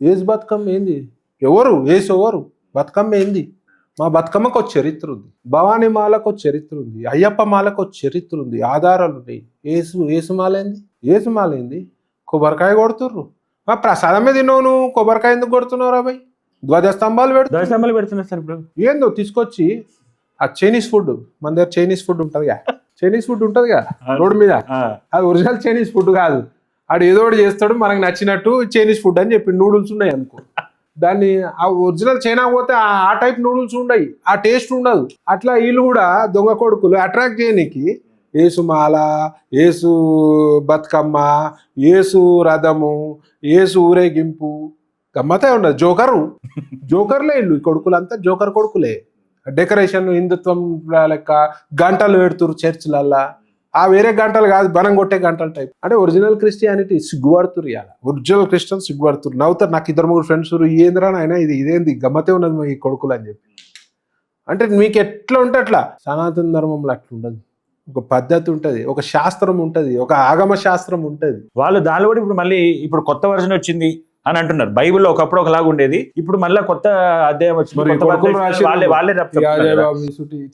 [SPEAKER 2] ఏసు బతుకమ్మ ఏంది? ఏసు ఎవరు? బతుకమ్మ ఏంది? మా బతుకమ్మకు ఒక చరిత్ర ఉంది, భవానీ మాలకు ఒక చరిత్ర ఉంది, అయ్యప్ప మాలకు ఒక చరిత్ర ఉంది, ఆధారాలు ఉన్నాయి. ఏసు మాల ఏంది? కొబ్బరికాయ కొడుతుర్రు. ప్రసాదమే తిన్నావు నువ్వు, కొబ్బరికాయ ఎందుకు కొడుతున్నావు రా భయ్? ధ్వజస్తంభాలు
[SPEAKER 1] పెడుతున్నారు సార్ ఇప్పుడు.
[SPEAKER 2] ఏందో తీసుకొచ్చి ఆ చైనీస్ ఫుడ్, మన దగ్గర చైనీస్ ఫుడ్ ఉంటుందిగా, రోడ్డు మీద, అది ఒరిజినల్ చైనీస్ ఫుడ్ కాదు. ఆడు ఏదో ఒకటి చేస్తాడు మనకు నచ్చినట్టు చైనీస్ ఫుడ్ అని చెప్పి నూడిల్స్ ఉన్నాయి అనుకో, దాన్ని ఆ ఒరిజినల్ చైనా పోతే ఆ టైప్ నూడిల్స్ ఉండయి, ఆ టేస్ట్ ఉండదు. అట్లా వీళ్ళు కూడా దొంగ కొడుకులు అట్రాక్ట్ చేయడానికి ఏసు మాల, ఏసు బతుకమ్మ, ఏసు రథము, ఏసు ఊరేగింపు, గమ్మతే ఉండదు. జోకర్లే ఇల్లు, ఈ కొడుకులంతా జోకర్ కొడుకులే. డెకరేషన్ హిందుత్వం లెక్క గంటలు పెడుతురు చర్చిలల్లా, ఆ వేరే గంటలు కాదు, బనం కొట్టే గంటల టైప్. అంటే ఒరిజినల్ క్రిస్టియానిటీ సిగ్గుపడుతురు, ఇవాళ ఒరిజినల్ క్రిస్టియన్ సిగ్గుపడుతురు, నవ్వుతారు. నాకు 2-3 ఫ్రెండ్స్ ఏంద్రా ఆయన ఇదేంది గమ్మతే ఉన్నది ఈ కొడుకులు అని చెప్పి. అంటే మీకు ఎట్లా ఉంటే అట్లా, సనాతన ధర్మంలో అట్లా ఉండదు. ఒక పద్ధతి ఉంటుంది, ఒక శాస్త్రం ఉంటుంది, ఒక ఆగమ శాస్త్రం ఉంటుంది.
[SPEAKER 1] వాళ్ళు దానిలో కూడా ఇప్పుడు మళ్ళీ ఇప్పుడు కొత్త వర్షన్ వచ్చింది అని అంటున్నారు. బైబిల్లో ఒకప్పుడు ఒకలాగా ఉండేది, ఇప్పుడు మళ్ళీ కొత్త అధ్యాయం వచ్చింది. వాళ్ళే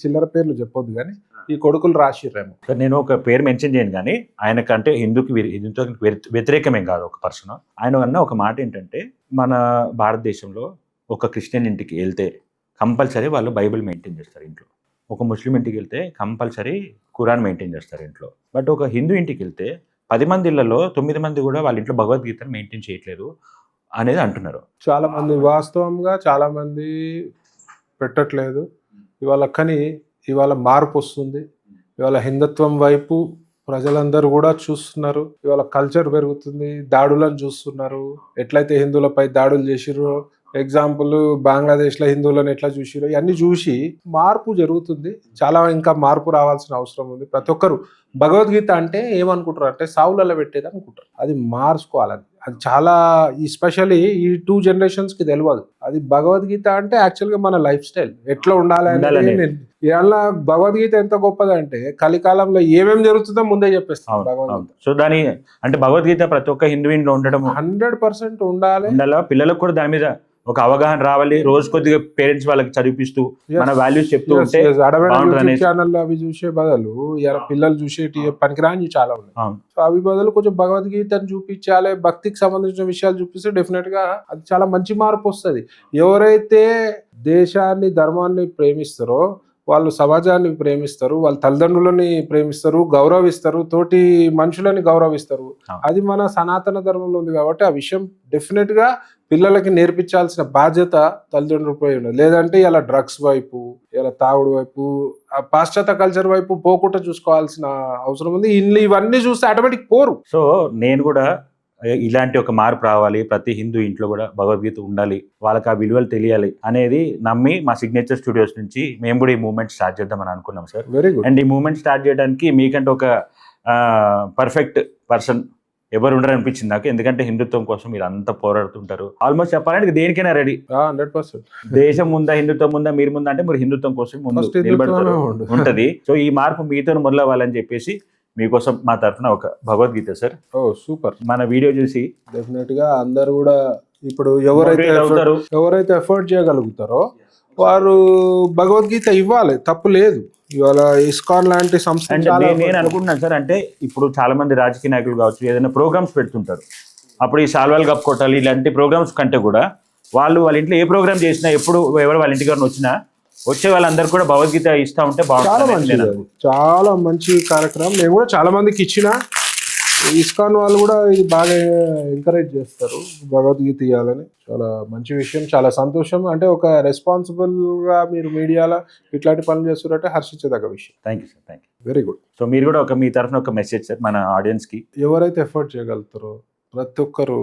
[SPEAKER 2] చిల్లర పేర్లు చెప్పొద్దు కానీ ఈ కొడుకులు రాసిర్రేమో.
[SPEAKER 1] నేను ఒక పేరు మెన్షన్ చేయను కానీ ఆయనకంటే హిందుత్వానికి వ్యతిరేకమేం కాదు ఒక పర్సన్. ఆయన అన్న ఒక మాట ఏంటంటే, మన భారతదేశంలో ఒక క్రిస్టియన్ ఇంటికి వెళ్తే కంపల్సరీ వాళ్ళు బైబిల్ మెయింటైన్ చేస్తారు ఇంట్లో, ఒక ముస్లిం ఇంటికి వెళ్తే కంపల్సరీ ఖురాన్ మెయింటైన్ చేస్తారు ఇంట్లో. బట్ ఒక హిందూ ఇంటికి వెళ్తే 10 మంది ఇళ్లలో 9 మంది కూడా వాళ్ళ ఇంట్లో భగవద్గీతను మెయింటైన్ చేయట్లేదు అనేది అంటున్నారు.
[SPEAKER 2] చాలా మంది వాస్తవంగా చాలా మంది పెట్టట్లేదు ఇవాళ, కానీ ఇవాళ మార్పు వస్తుంది. ఇవాళ హిందుత్వం వైపు ప్రజలందరూ కూడా చూస్తున్నారు. ఇవాళ కల్చర్ పెరుగుతుంది, దాడులను చూస్తున్నారు. ఎట్లయితే హిందువులపై దాడులు చేసిర్రో, ఎగ్జాంపుల్ బంగ్లాదేశ్లో హిందువులను ఎట్లా చూసిరో, ఇవన్నీ చూసి మార్పు జరుగుతుంది. చాలా ఇంకా మార్పు రావాల్సిన అవసరం ఉంది. ప్రతి ఒక్కరు భగవద్గీత అంటే ఏమనుకుంటారు అంటే సావులలో పెట్టేది అనుకుంటారు. అది మార్చుకోవాలని, అది చాలా ఎస్పెషల్లీ ఈ 2 generations కి తెలియదు. అది భగవద్గీత అంటే యాక్చువల్గా మన లైఫ్ స్టైల్ ఎట్లా ఉండాలి అనేది. ఇలా భగవద్గీత ఎంత గొప్పదంటే కలికాలంలో ఏమేమి జరుగుతుందో ముందే చెప్పేస్తాం భగవద్గీత.
[SPEAKER 1] సో దాని అంటే భగవద్గీత ప్రతి ఒక్క హిందూ ఇంట్లో ఉండడం
[SPEAKER 2] 100% ఉండాలి.
[SPEAKER 1] పిల్లలకు కూడా దాని మీద ఒక అవగాహన రావాలి. రోజు కొద్దిగా పేరెంట్స్ వాళ్ళకి చదివిపిస్తూ మన వాల్యూస్ చెప్తూ ఉంటే
[SPEAKER 2] ఛానల్ అవి చూసే బదులు పిల్లలు చూసేటి పనికిరాని చాలా ఉన్నాయి. సో అవి బదులు కొంచెం భగవద్గీతను చూపించాలి, భక్తికి సంబంధించిన విషయాలు చూపిస్తే డెఫినెట్ గా అది చాలా మంచి మార్పు వస్తుంది. ఎవరైతే దేశాన్ని ధర్మాన్ని ప్రేమిస్తారో వాళ్ళు సమాజాన్ని ప్రేమిస్తారు, వాళ్ళ తల్లిదండ్రులని ప్రేమిస్తారు, గౌరవిస్తారు, తోటి మనుషులని గౌరవిస్తారు. అది మన సనాతన ధర్మంలో ఉంది కాబట్టి ఆ విషయం డెఫినెట్ గా పిల్లలకి నేర్పించాల్సిన బాధ్యత తల్లిదండ్రులపై ఉన్నది. లేదంటే ఇలా డ్రగ్స్ వైపు, ఇలా తాగుడు వైపు, పాశ్చాత్య కల్చర్ వైపు పోకుండా చూసుకోవాల్సిన అవసరం ఉంది. ఇవన్నీ చూస్తే ఆటోమేటిక్ పోరు.
[SPEAKER 1] సో నేను కూడా ఇలాంటి ఒక మార్పు రావాలి, ప్రతి హిందూ ఇంట్లో కూడా భగవద్గీత ఉండాలి, వాళ్ళకి ఆ విలువలు తెలియాలి అనేది నమ్మి మా సిగ్నేచర్ స్టూడియోస్ నుంచి మేము కూడా ఈ మూవ్మెంట్ స్టార్ట్ చేద్దామని అనుకున్నాం సార్.
[SPEAKER 2] Very good.
[SPEAKER 1] అండ్ ఈ మూవ్మెంట్ స్టార్ట్ చేయడానికి మీకంటే ఒక పర్ఫెక్ట్ పర్సన్ ఎవరు ఉండరు అనిపించింది నాకు. ఎందుకంటే హిందుత్వం కోసం మీరు అంతా పోరాడుతుంటారు. ఆల్మోస్ట్ చెప్పాలంటే దేనికైనా రెడీ.
[SPEAKER 2] 100%.
[SPEAKER 1] దేశం ముందా, హిందుత్వం ముందా, మీరు ముందా అంటే మీరు హిందుత్వం కోసం ముందు నిలబడతారు ఉంటది. సో ఈ మార్పు మీతో మొదలవ్వాలని చెప్పేసి మీకోసం మా తరఫున ఒక భగవద్గీత సార్.
[SPEAKER 2] ఓ సూపర్.
[SPEAKER 1] మన వీడియో చూసి
[SPEAKER 2] డెఫినెట్ గా అందరు కూడా ఇప్పుడు ఎవరైతే ఎఫర్ట్ చేయగలుగుతారో వారు భగవద్గీత ఇవ్వాలి, తప్పు లేదు. ఇవాళ ఇస్కాన్ లాంటి సంస్థ
[SPEAKER 1] నేను అనుకుంటున్నాను సార్, అంటే ఇప్పుడు చాలా మంది రాజకీయ నాయకులు కావచ్చు ఏదైనా ప్రోగ్రామ్స్ పెడుతుంటారు, అప్పుడు ఈ సాల్వాలు కప్పుకోటాలు ఇలాంటి ప్రోగ్రామ్స్ కంటే కూడా వాళ్ళ ఇంట్లో ఏ ప్రోగ్రామ్ చేసినా ఎప్పుడు ఎవరు వాళ్ళ ఇంటికి వచ్చినా వచ్చే వాళ్ళందరూ కూడా భగవద్గీత ఇస్తా ఉంటే బాగుంటుంది.
[SPEAKER 2] చాలా మంచి కార్యక్రమం. నేను కూడా చాలా మందికి ఇచ్చిన. ఇస్కాన్ వాళ్ళు కూడా ఇది బాగా ఎంకరేజ్ చేస్తారు భగవద్గీత ఇవ్వాలని. చాలా మంచి విషయం, చాలా సంతోషం. అంటే ఒక రెస్పాన్సిబుల్ గా మీరు మీడియాలో ఇట్లాంటి పనులు చేస్తున్నారంటే హర్షించదగ్గ విషయం.
[SPEAKER 1] Thank you sir, thank you.
[SPEAKER 2] Very good.
[SPEAKER 1] So మీరు కూడా మీ తరఫున ఒక మెసేజ్ సార్ మన ఆడియన్స్ కి.
[SPEAKER 2] ఎవరైతే ఎఫర్ట్ చేయగలుగుతారో ప్రతి ఒక్కరు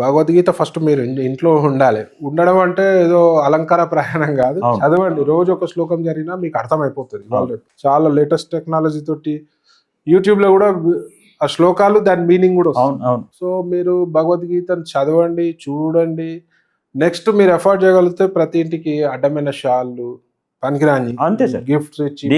[SPEAKER 2] భగవద్గీత ఫస్ట్ మీరు ఇంట్లో ఉండాలి. ఉండడం అంటే ఏదో అలంకార ప్రయాణం కాదు, చదవండి. రోజు ఒక శ్లోకం జరిగినా మీకు అర్థమైపోతుంది. చాలా లేటెస్ట్ టెక్నాలజీ తోటి యూట్యూబ్ లో కూడా ఆ శ్లోకాలు దాని మీనింగ్ కూడా
[SPEAKER 1] వస్తుంది.
[SPEAKER 2] సో మీరు భగవద్గీతను చదవండి, చూడండి. నెక్స్ట్ మీరు ఎఫర్ట్ చేయగలిగితే ప్రతి ఇంటికి అడ్డమైన షాళ్ళు, పనికిరాని
[SPEAKER 1] అంతే సార్
[SPEAKER 2] గిఫ్ట్స్ ఇచ్చి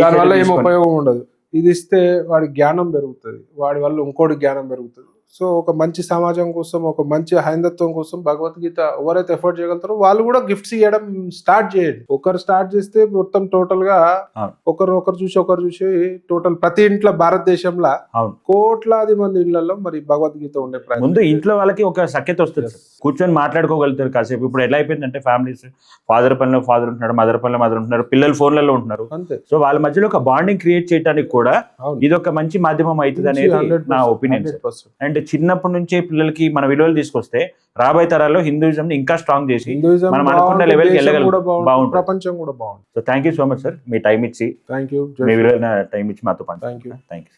[SPEAKER 2] దానివల్ల ఏం ఉపయోగం ఉండదు. ఇది ఇస్తే వాడి జ్ఞానం పెరుగుతుంది, వాడి వల్ల ఇంకోటి జ్ఞానం పెరుగుతుంది. సో ఒక మంచి సమాజం కోసం, ఒక మంచి హైందత్వం కోసం భగవద్గీత ఎవరైతే ఎఫర్ట్ చేయగలుగుతారో వాళ్ళు కూడా గిఫ్ట్స్ ఇవ్వడం స్టార్ట్ చేయండి. ఒకరు స్టార్ట్ చేస్తే మొత్తం టోటల్ గా
[SPEAKER 1] అవును.
[SPEAKER 2] ఒకరు చూసి టోటల్ ప్రతి ఇంట్లో భారతదేశంలో
[SPEAKER 1] అవును.
[SPEAKER 2] కోట్లాది మంది ఇళ్లలో మరి భగవద్గీత ఉండే ప్రయత్నం.
[SPEAKER 1] ముందు ఇంట్లో వాళ్ళకి ఒక సఖ్యత వస్తుంది సార్. కూర్చొని మాట్లాడుకోగలుగుతారు కాసేపు. ఇప్పుడు ఎలా అయిపోయిందంటే ఫ్యామిలీస్ ఫాదర్ పనిలో ఫాదర్ ఉంటున్నాడు, మదర్ పనిలో మదర్ ఉంటున్నారు, పిల్లలు ఫోన్లలో ఉంటున్నారు.
[SPEAKER 2] అంతే.
[SPEAKER 1] సో వాళ్ళ మధ్యలో ఒక బాండింగ్ క్రియేట్ చేయడానికి కూడా
[SPEAKER 2] అవును.
[SPEAKER 1] ఇది ఒక మంచి మాధ్యమం అవుతుంది అనేది
[SPEAKER 2] 100%,
[SPEAKER 1] నా ఒపీనియన్.
[SPEAKER 2] 100%.
[SPEAKER 1] అండ్ చిన్నప్పటి నుంచే పిల్లలకి మన విలువలు తీసుకొస్తే రాబోయే తరాల్లో హిందూయిజం ని ఇంకా స్ట్రాంగ్ చేసి
[SPEAKER 2] హిందూయిజం
[SPEAKER 1] మనం అనుకున్న
[SPEAKER 2] బాగుంటే
[SPEAKER 1] లెవెల్కి
[SPEAKER 2] దేశం
[SPEAKER 1] వెళ్ళగలం.
[SPEAKER 2] కూడా బాగుంటుంది,
[SPEAKER 1] బాగుంటుంది.
[SPEAKER 2] ప్రపంచం కూడా బాగుంటుంది.
[SPEAKER 1] So thank you so much sir, me time ఇచ్చి
[SPEAKER 2] థ్యాంక్ యూ.
[SPEAKER 1] మీ విలువైన టైం ఇచ్చి మాతో పంచుకున్నారు.
[SPEAKER 2] Thank you.
[SPEAKER 1] Thank you.